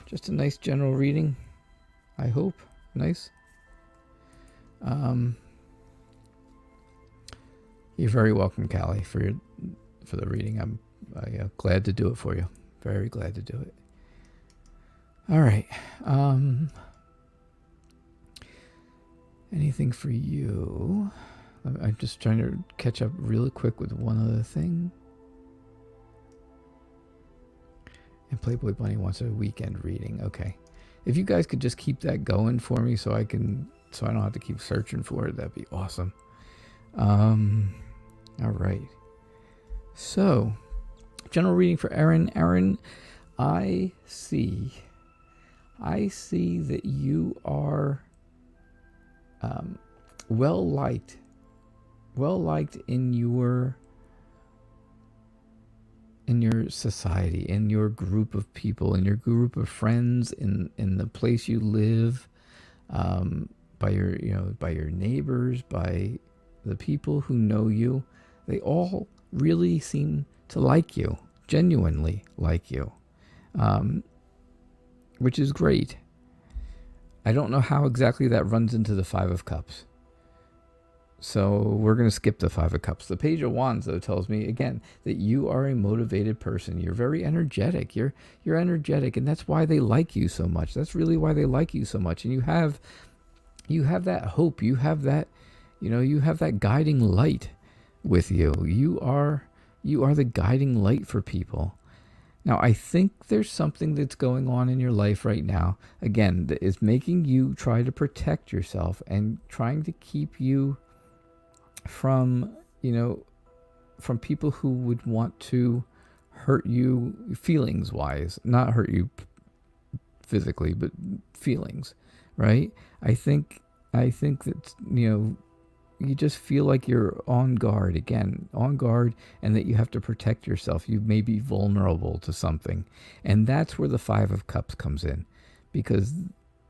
Just a nice general reading, I hope. Nice. You're very welcome, Callie, for the reading. I'm glad to do it for you. Very glad to do it. All right. Anything for you? I'm just trying to catch up really quick with one other thing. And Playboy Bunny wants a weekend reading. Okay. If you guys could just keep that going for me so I don't have to keep searching for it, that'd be awesome. All right. So, general reading for Erin. Erin, I see that you are well liked in your society, in your group of people, in your group of friends, in the place you live, by your neighbors, by the people who know you. They all really seem to like you, genuinely like you, which is great. I don't know how exactly that runs into the Five of Cups. So we're going to skip the Five of Cups. The Page of Wands, though, tells me, again, that you are a motivated person. You're very energetic. You're energetic, and that's why they like you so much. That's really why they like you so much. And you have that hope. You have that, you have that guiding light with you. You are the guiding light for people. Now, I think there's something that's going on in your life right now, again, that is making you try to protect yourself and trying to keep you from people who would want to hurt you feelings wise, not hurt you physically, but feelings, right? I think that, you just feel like you're on guard, and that you have to protect yourself. You may be vulnerable to something. And that's where the Five of Cups comes in, because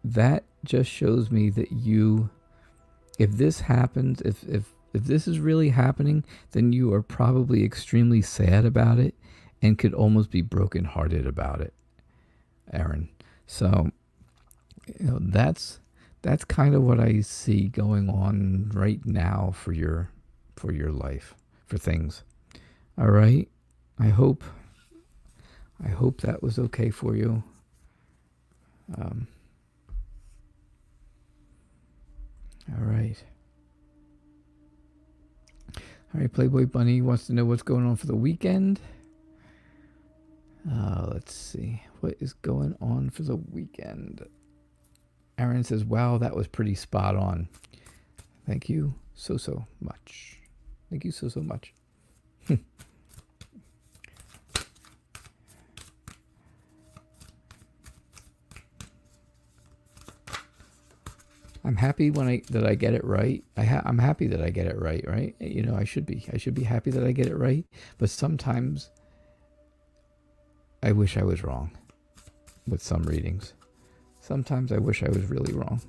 that just shows me that if this happens, if this is really happening, then you are probably extremely sad about it and could almost be brokenhearted about it, Aaron. So, that's kind of what I see going on right now for your life, for things. All right. I hope that was okay for you. All right. All right, Playboy Bunny wants to know what's going on for the weekend. Let's see. What is going on for the weekend? Aaron says, wow, that was pretty spot on. Thank you so much. Thank you so much. I'm happy that I get it right. I'm happy that I get it right, right? I should be happy that I get it right. But sometimes I wish I was wrong with some readings. Sometimes I wish I was really wrong.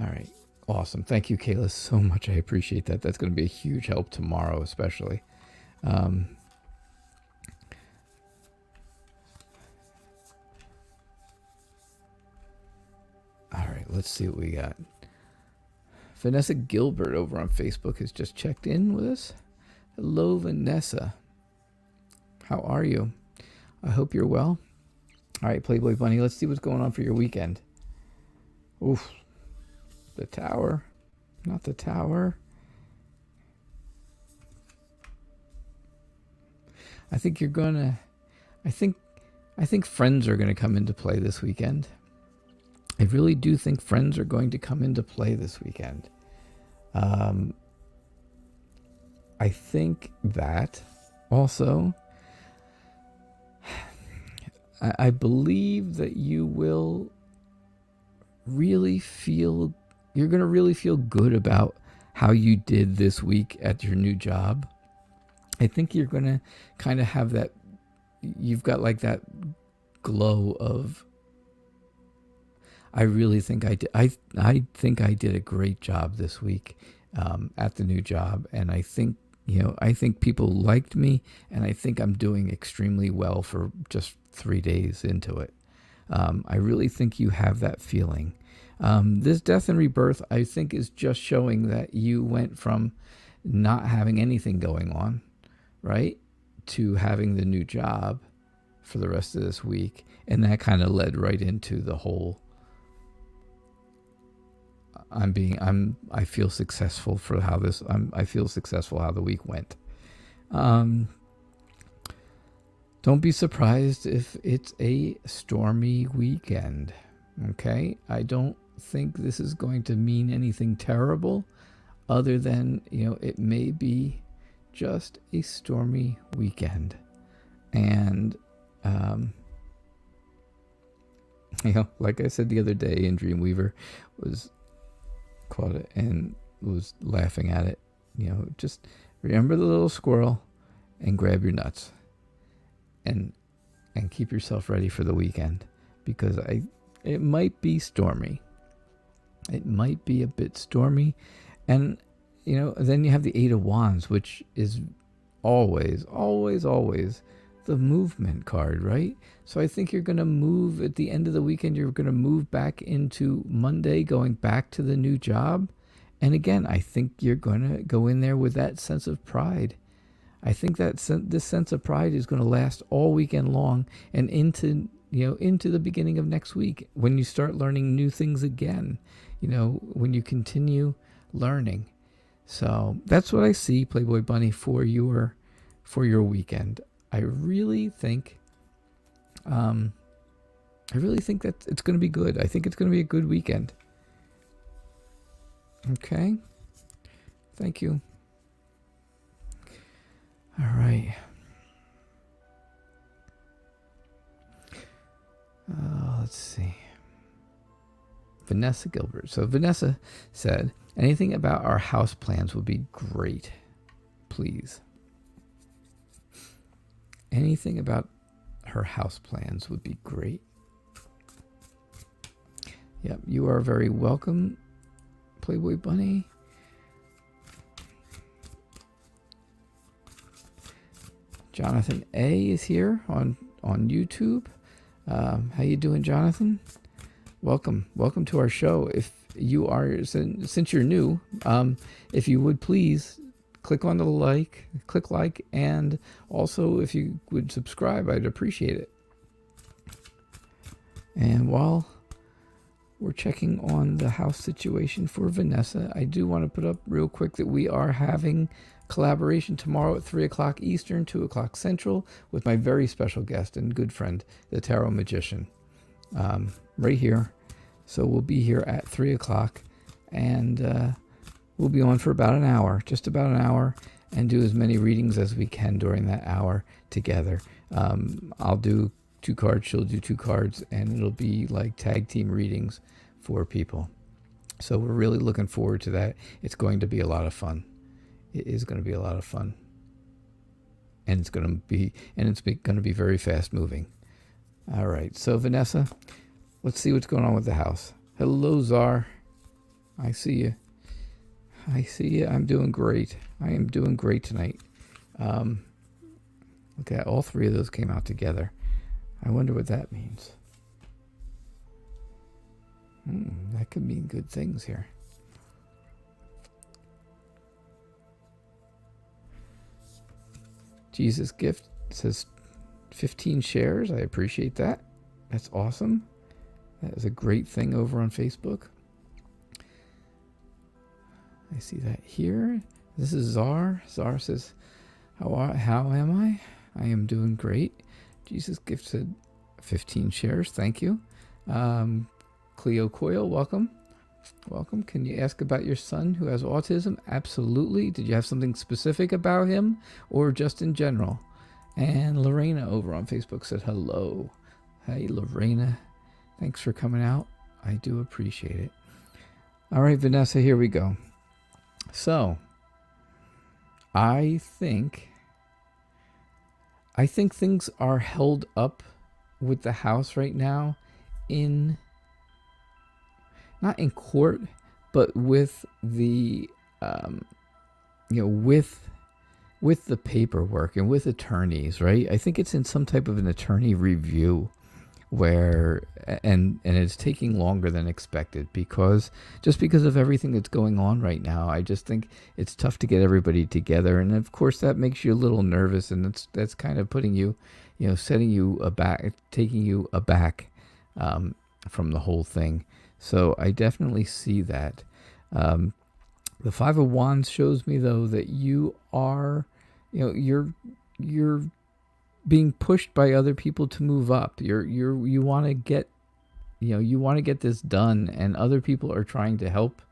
All right. Awesome. Thank you, Kayla, so much. I appreciate that. That's going to be a huge help tomorrow, especially. All right, let's see what we got. Vanessa Gilbert over on Facebook has just checked in with us. Hello, Vanessa. How are you? I hope you're well. All right, Playboy Bunny, let's see what's going on for your weekend. Oof. The Tower. Not the Tower. I think friends are going to come into play this weekend. I really do think friends are going to come into play this weekend. I think that also, I believe that you will really feel, you're going to really feel good about how you did this week at your new job. I think you're going to kind of have that, you've got like that glow of, I really think I did. I think I did a great job this week at the new job, and I think people liked me, and I think I'm doing extremely well for just 3 days into it. I really think you have that feeling. This death and rebirth, I think, is just showing that you went from not having anything going on, right, to having the new job for the rest of this week, and that kind of led right into the whole. I feel successful for how this. I feel successful how the week went. Don't be surprised if it's a stormy weekend. Okay, I don't think this is going to mean anything terrible, other than it may be just a stormy weekend, and like I said the other day, in Dreamweaver was caught it and was laughing at it. Just remember the little squirrel and grab your nuts and keep yourself ready for the weekend, because it might be stormy. It might be a bit stormy. And, then you have the Eight of Wands, which is always, always, always the movement card, right? So I think you're going to move at the end of the weekend. You're going to move back into Monday, going back to the new job. And again, I think you're going to go in there with that sense of pride. I think that this sense of pride is going to last all weekend long and into the beginning of next week, when you start learning new things again, when you continue learning. So that's what I see, Playboy Bunny, for your weekend. I really think that it's going to be good. I think it's going to be a good weekend. Okay. Thank you. All right. Let's see. Vanessa Gilbert. So Vanessa said, anything about our house plans would be great, please. Anything about her house plans would be great. Yep, you are very welcome, Playboy Bunny. Jonathan A is here on YouTube. How you doing, Jonathan? Welcome to our show. If you are, since you're new, if you would please click on the click like, and also if you would subscribe, I'd appreciate it. And while we're checking on the house situation for Vanessa, I do want to put up real quick that we are having collaboration tomorrow at 3 o'clock Eastern, 2 o'clock Central, with my very special guest and good friend, the Tarot Magician, right here. So we'll be here at 3 o'clock, and we'll be on for about an hour, just about an hour, and do as many readings as we can during that hour together. I'll do 2 cards, she'll do 2 cards, and it'll be like tag team readings for people. So we're really looking forward to that. It's going to be a lot of fun. It is going to be a lot of fun. And it's going to be very fast moving. All right. So Vanessa, let's see what's going on with the house. Hello, Czar. I see you. I'm doing great. I am doing great tonight. Look at all 3 of those came out together. I wonder what that means. That could mean good things here. Jesus Gift says 15 shares. I appreciate that. That's awesome. That is a great thing over on Facebook. I see that here. This is Czar. Czar says, how am I? I am doing great. Jesus Gift said 15 shares. Thank you. Cleo Coyle, welcome. Welcome. Can you ask about your son who has autism? Absolutely. Did you have something specific about him or just in general? And Lorena over on Facebook said hello. Hey, Lorena. Thanks for coming out. I do appreciate it. All right, Vanessa, here we go. So, I think things are held up with the house right now not in court, but with the, with the paperwork and with attorneys, right? I think it's in some type of an attorney review where, and it's taking longer than expected because of everything that's going on right now. I just think it's tough to get everybody together. And of course that makes you a little nervous, and that's kind of putting you, setting you aback, taking you aback, from the whole thing. So I definitely see that. The 5 of Wands shows me though that you are, you're being pushed by other people to move up. You want to get, you want to get this done, and other people are trying to help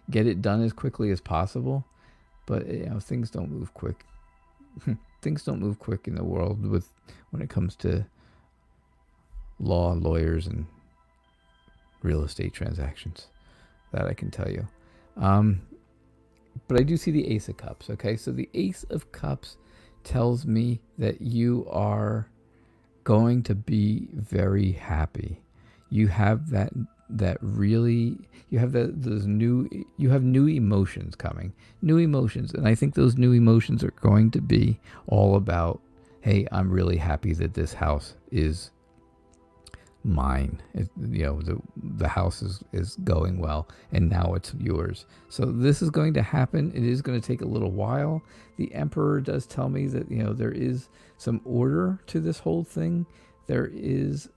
get it done as quickly as possible. But things don't move quick. Things don't move quick in the world when it comes to law, lawyers, and real estate transactions. That I can tell you. But I do see the Ace of Cups. Okay, so the Ace of Cups tells me that you are going to be very happy. you have you have new emotions coming, and I think those new emotions are going to be all about, hey, I'm really happy that this house is mine. The house is going well, and now it's yours. So this is going to happen. It is going to take a little while. The Emperor does tell me that there is some order to this whole thing. There is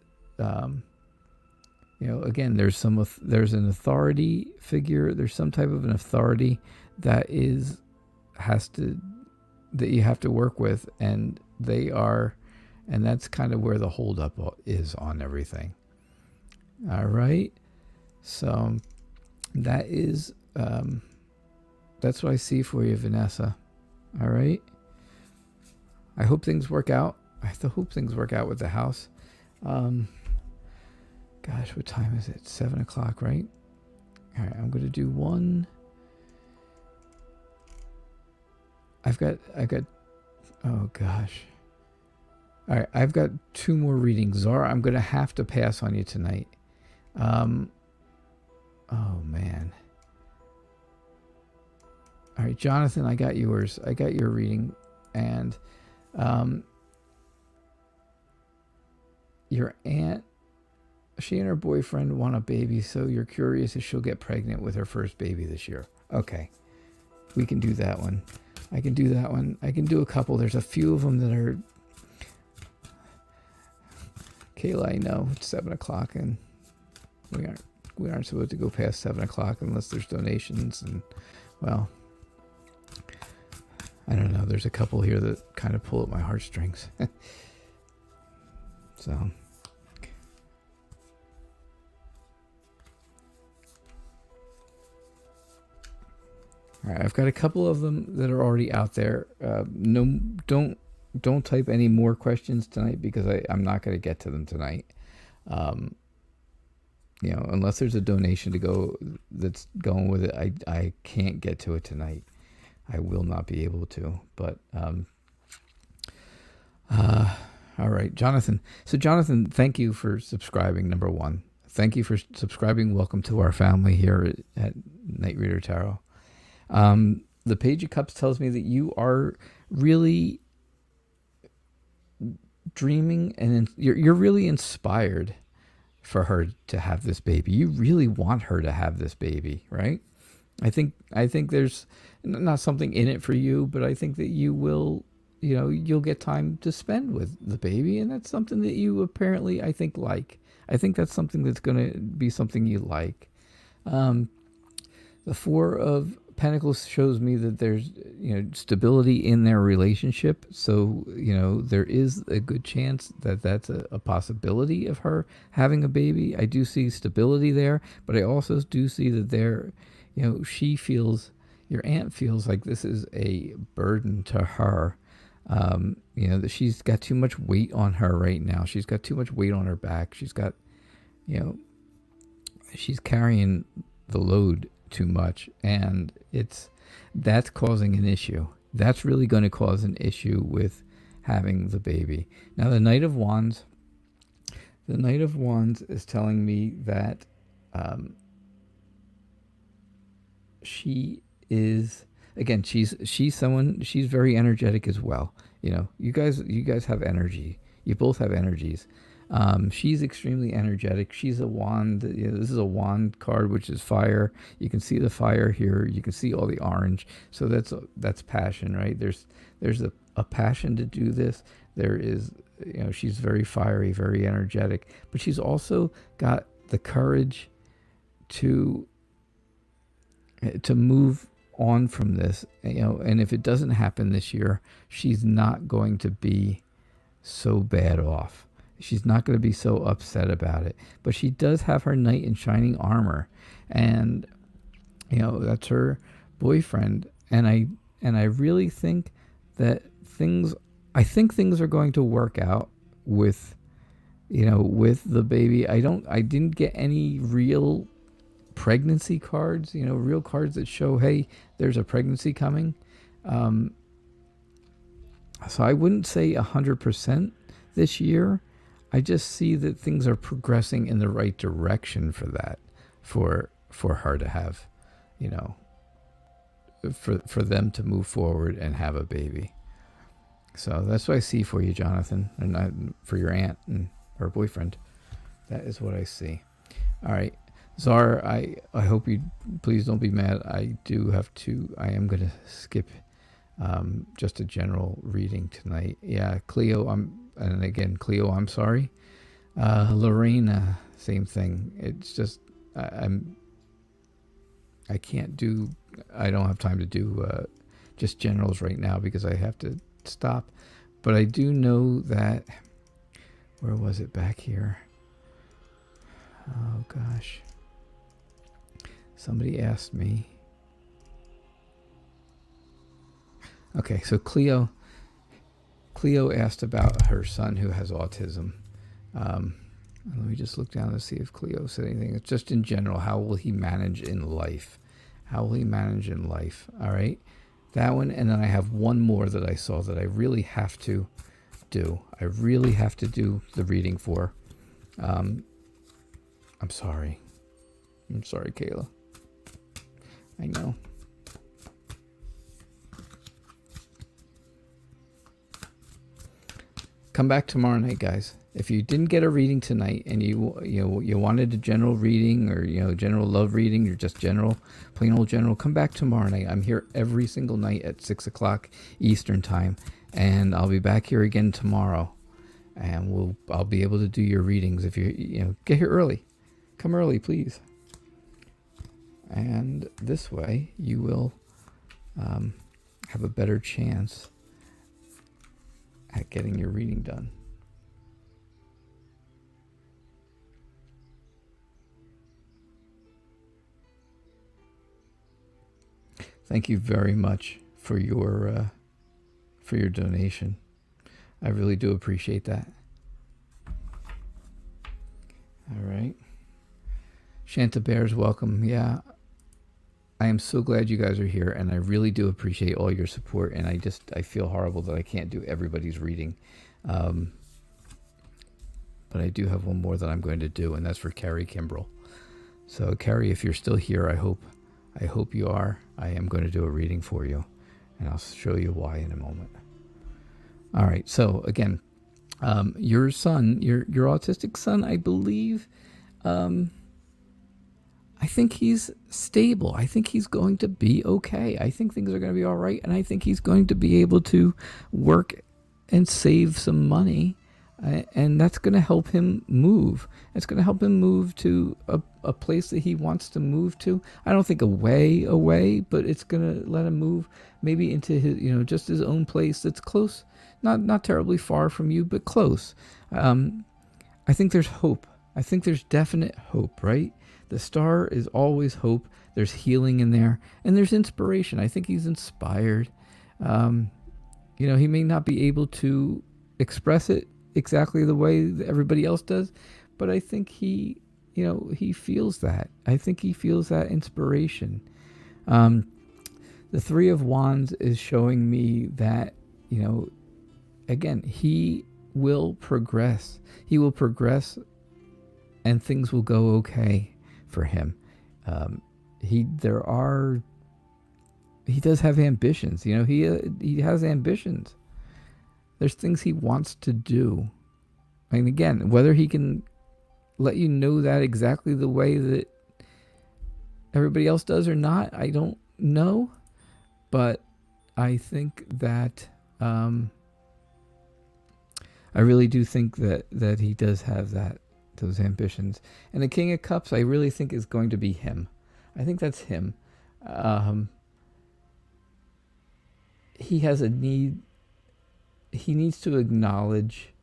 again, there's an authority figure. There's some type of an authority that you have to work with, and that's kind of where the holdup is on everything. All right, so that's what I see for you, Vanessa. All right, I hope things work out. I hope things work out with the house. Gosh, what time is it? 7 o'clock, right? All right, I'm going to do one. I've got, oh gosh. All right, I've got 2 more readings. Zara, I'm going to have to pass on you tonight. Oh man. All right, Jonathan, I got yours. I got your reading. And your aunt, she and her boyfriend want a baby, so you're curious if she'll get pregnant with her first baby this year. Okay, we can do that one. I can do that one. I can do a couple. There's a few of them that are... Kayla, I know it's 7 o'clock, and we aren't supposed to go past 7 o'clock unless there's donations, and well, I don't know. There's a couple here that kind of pull at my heartstrings. So... All right, I've got a couple of them that are already out there. No, don't type any more questions tonight, because I'm not going to get to them tonight. Unless there's a donation to go that's going with it, I can't get to it tonight. I will not be able to. But all right, Jonathan. So Jonathan, thank you for subscribing. Number 1, thank you for subscribing. Welcome to our family here at Night Reader Tarot. The Page of Cups tells me that you are really dreaming, and you're really inspired for her to have this baby. You really want her to have this baby, right? I think there's not something in it for you, but I think that you will, you'll get time to spend with the baby, and that's something that you apparently, I think that's something that's going to be something you like. The 4 of Pentacles shows me that there's stability in their relationship, so there is a good chance that that's a possibility of her having a baby. I do see stability there, but I also do see that your aunt feels like this is a burden to her. That she's got too much weight on her right now. She's got too much weight on her back. She's got, she's carrying the load too much, and that's causing an issue. That's really going to cause an issue with having the baby. Now the Knight of Wands is telling me that she is, again, she's very energetic as well. You guys have energy. You both have energies. She's extremely energetic. She's a wand. This is a wand card, which is fire. You can see the fire here. You can see all the orange. So that's passion, right? There's a passion to do this. There is, she's very fiery, very energetic, but she's also got the courage to move on from this, and if it doesn't happen this year, she's not going to be so bad off. She's not going to be so upset about it. But she does have her knight in shining armor, and that's her boyfriend. And I really think that things are going to work out with the baby. I didn't get any real pregnancy cards, real cards that show, hey, there's a pregnancy coming. So I wouldn't say 100% this year. I just see that things are progressing in the right direction for that, for her to have, you know, for them to move forward and have a baby. So that's what I see for you, Jonathan, and not for your aunt and her boyfriend. That is what I see. All right, Czar, I hope you, please don't be mad. I am going to skip just a general reading tonight. Yeah, Cleo, Cleo, I'm sorry. Lorena, same thing. It's just, I don't have time to do just generals right now because I have to stop. But I do know that, where was it back here? Oh gosh. Somebody asked me. Okay, so Cleo asked about her son who has autism. Let me just look down to see if Cleo said anything. It's just in general, how will he manage in life? How will he manage in life? All right, that one, and then I have one more that I saw that I really have to do. I really have to do the reading for. I'm sorry. I'm sorry, Kayla. I know. Come back tomorrow night, guys. If you didn't get a reading tonight and you wanted a general reading or general love reading or just general, plain old general, come back tomorrow night. I'm here every single night at 6:00 Eastern time, and I'll be back here again tomorrow, and I'll be able to do your readings. If you get here early, come early, please. And this way you will have a better chance at getting your reading done. Thank you very much for your donation. I really do appreciate that. All right. Shanta Bears, welcome. Yeah, I am so glad you guys are here, and I really do appreciate all your support, and I feel horrible that I can't do everybody's reading. But I do have one more that I'm going to do, and that's for Carrie Kimbrell. So Carrie, if you're still here, I hope you are. I am going to do a reading for you, and I'll show you why in a moment. All right, so again, your son, your autistic son, I believe, I think he's stable. I think he's going to be okay. I think things are going to be all right, and I think he's going to be able to work and save some money, and that's going to help him move. It's going to help him move to a place that he wants to move to. I don't think away, but it's going to let him move maybe into his, just his own place that's close, not terribly far from you, but close. I think there's hope. I think there's definite hope, right? The star is always hope. There's healing in there, and there's inspiration. I think he's inspired. He may not be able to express it exactly the way that everybody else does, but I think he feels that. I think he feels that inspiration. The Three of Wands is showing me that, again, he will progress. He will progress, and things will go okay for him. He does have ambitions. He has ambitions. There's things he wants to do. And again, whether he can let you know that exactly the way that everybody else does or not, I don't know. But I think that I really do think that he does have those ambitions. And the King of Cups, I really think is going to be him. I think that's him. He has a need. He needs to acknowledge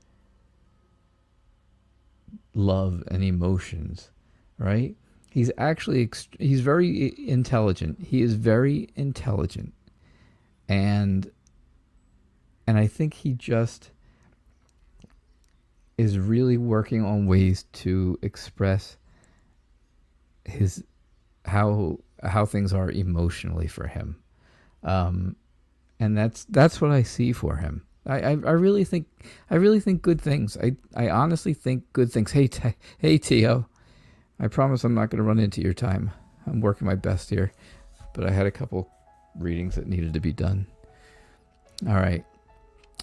love and emotions, right? He's very intelligent. He is very intelligent. And I think he just is really working on ways to express how things are emotionally for him. And that's what I see for him. I really think good things. I honestly think good things. Hey Tio, I promise I'm not going to run into your time. I'm working my best here, but I had a couple readings that needed to be done. All right.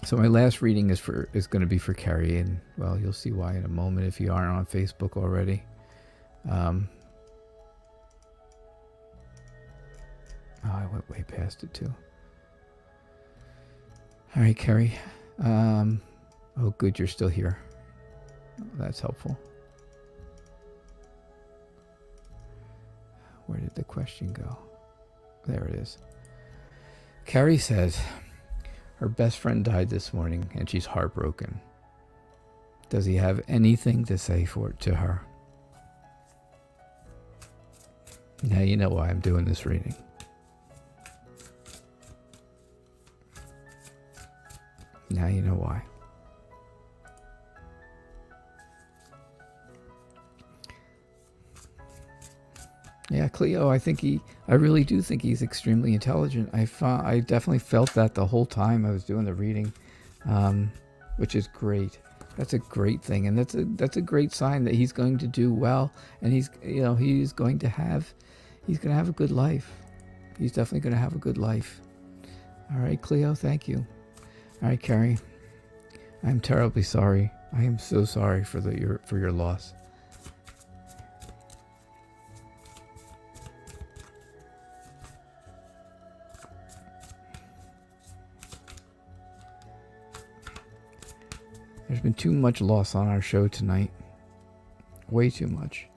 So my last reading is going to be for Carrie, and well, you'll see why in a moment if you aren't on Facebook already. I went way past it too. All right, Carrie. Oh, good, you're still here. That's helpful. Where did the question go? There it is. Carrie says her best friend died this morning and she's heartbroken. Does he have anything to say to her? Now you know why I'm doing this reading. Now you know why. Yeah, Cleo, I really do think he's extremely intelligent. I definitely felt that the whole time I was doing the reading, which is great. That's a great thing, and that's a great sign that he's going to do well, and he's going to have a good life. He's definitely going to have a good life. All right, Cleo, thank you. All right, Carrie, I'm terribly sorry. I am so sorry for your loss. There's been too much loss on our show tonight. Way too much.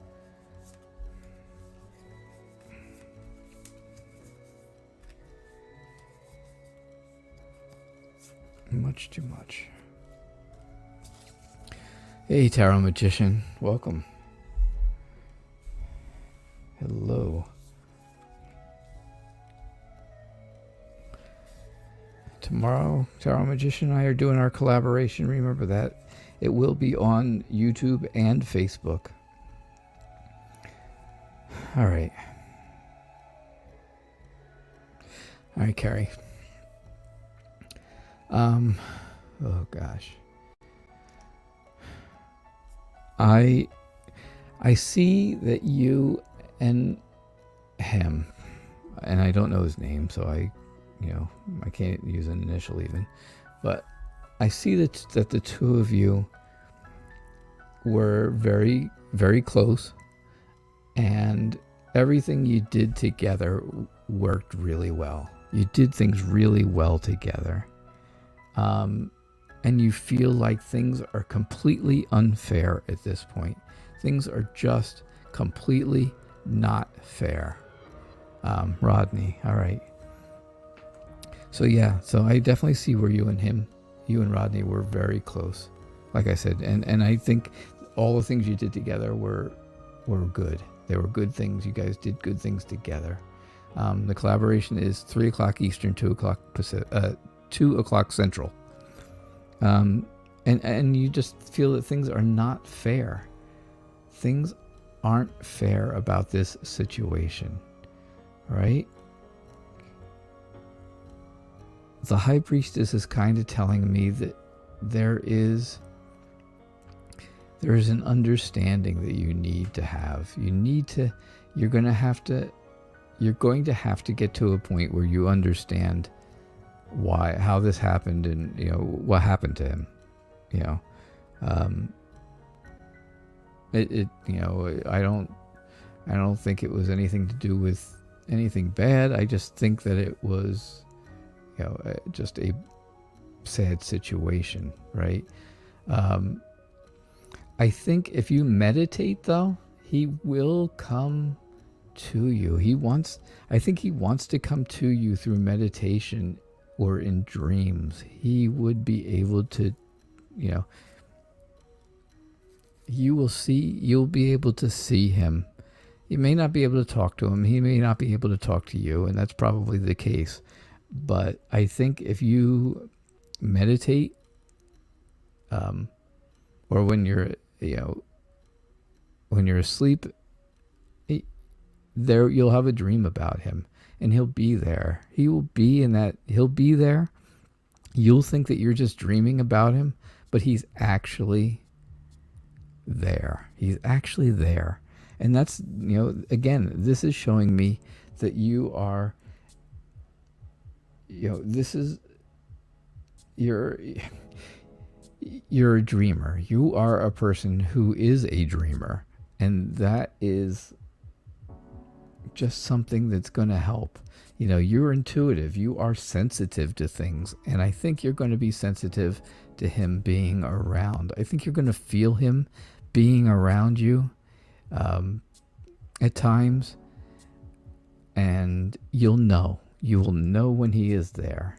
Much too much. Hey, Tarot Magician. Welcome. Hello. Tomorrow, Tarot Magician and I are doing our collaboration. Remember that. It will be on YouTube and Facebook. All right. All right, Carrie. Oh gosh. I see that you and him, and I don't know his name, so I can't use an initial even, but I see that the two of you were very, very close, and everything you did together worked really well. You did things really well together. And you feel like things are completely unfair at this point. Things are just completely not fair. Rodney, all right. So I definitely see where you and Rodney were very close. Like I said, and I think all the things you did together were good. They were good things. You guys did good things together. The collaboration is 3 o'clock Eastern, 2 o'clock Pacific, 2 o'clock Central. And you just feel that things are not fair. Things aren't fair about this situation, right? The High Priestess is kind of telling me that there is an understanding that you need to have. You're going to have to get to a point where you understand how this happened and what happened to him. I don't think it was anything to do with anything bad. I just think that it was just a sad situation, right? I think if you meditate though, he will come to you. I think he wants to come to you through meditation or in dreams. He would be able to, you'll be able to see him. You may not be able to talk to him. He may not be able to talk to you, and that's probably the case. But I think if you meditate, or when you're asleep, you'll have a dream about him, and he'll be there. He'll be there, You'll think that you're just dreaming about him, but he's actually there. He's actually there. And that's, again, this is showing me that you are, this is, you're a dreamer. You are a person who is a dreamer. And that is just something that's going to help. You're intuitive. You are sensitive to things. And I think you're going to be sensitive to him being around. I think you're going to feel him being around you at times. And you will know when he is there.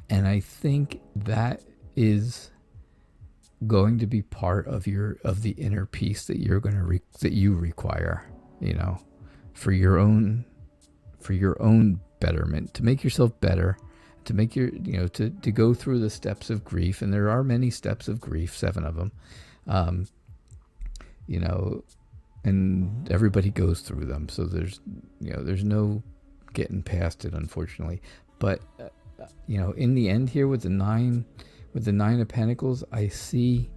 And I think that is going to be part of the inner peace that you're going to that you require, for your own betterment, to make yourself better, to make your to go through the steps of grief. And there are many steps of grief, 7 of them, and everybody goes through them, so there's no getting past it, unfortunately. But in the end here with the 9 of Pentacles, I see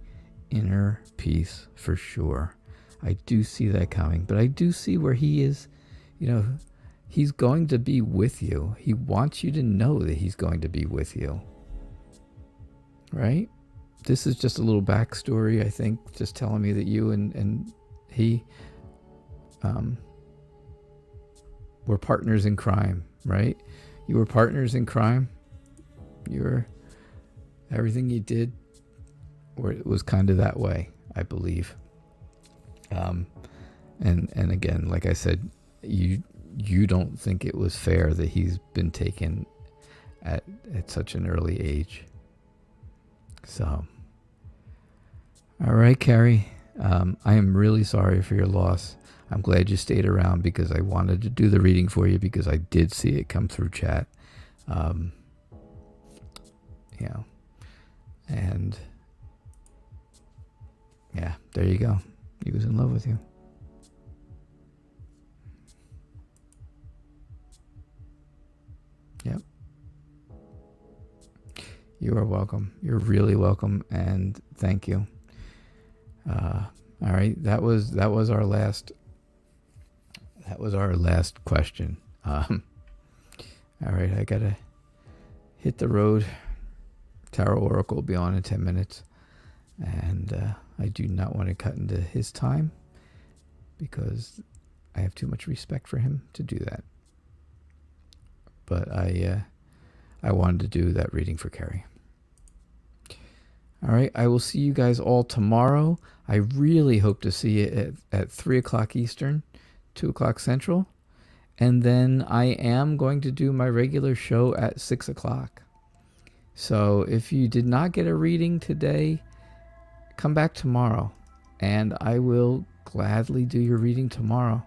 inner peace for sure. I do see that coming, but I do see where he is. He's going to be with you. He wants you to know that he's going to be with you. Right? This is just a little backstory, I think, just telling me that you and he were partners in crime, right? You were partners in crime. Everything you did was kind of that way, I believe. And again, like I said, you don't think it was fair that he's been taken at such an early age. So, all right, Carrie. I am really sorry for your loss. I'm glad you stayed around because I wanted to do the reading for you because I did see it come through chat. And yeah, there you go. He was in love with you. Yep. You are welcome. You're really welcome, and thank you. All right, that was our last. That was our last question. All right, I gotta hit the road. Tarot Oracle will be on in 10 minutes, and I do not want to cut into his time because I have too much respect for him to do that. But I wanted to do that reading for Carrie. All right, I will see you guys all tomorrow. I really hope to see you at 3 o'clock Eastern, 2 o'clock Central. And then I am going to do my regular show at 6 o'clock. So if you did not get a reading today, come back tomorrow, and I will gladly do your reading tomorrow.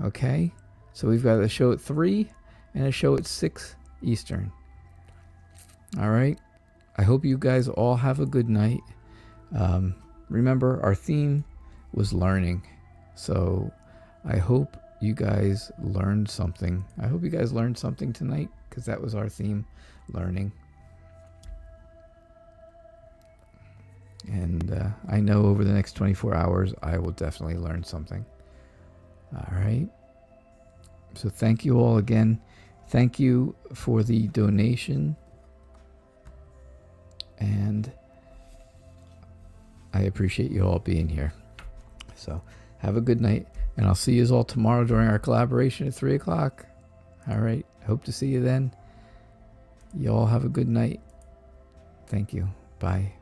Okay? So we've got a show at 3 and a show at 6 Eastern. All right? I hope you guys all have a good night. Remember, our theme was learning. So I hope you guys learned something. I hope you guys learned something tonight, because that was our theme, learning. And I know over the next 24 hours, I will definitely learn something. All right. So thank you all again. Thank you for the donation. And I appreciate you all being here. So have a good night. And I'll see you all tomorrow during our collaboration at 3 o'clock. All right. Hope to see you then. You all have a good night. Thank you. Bye.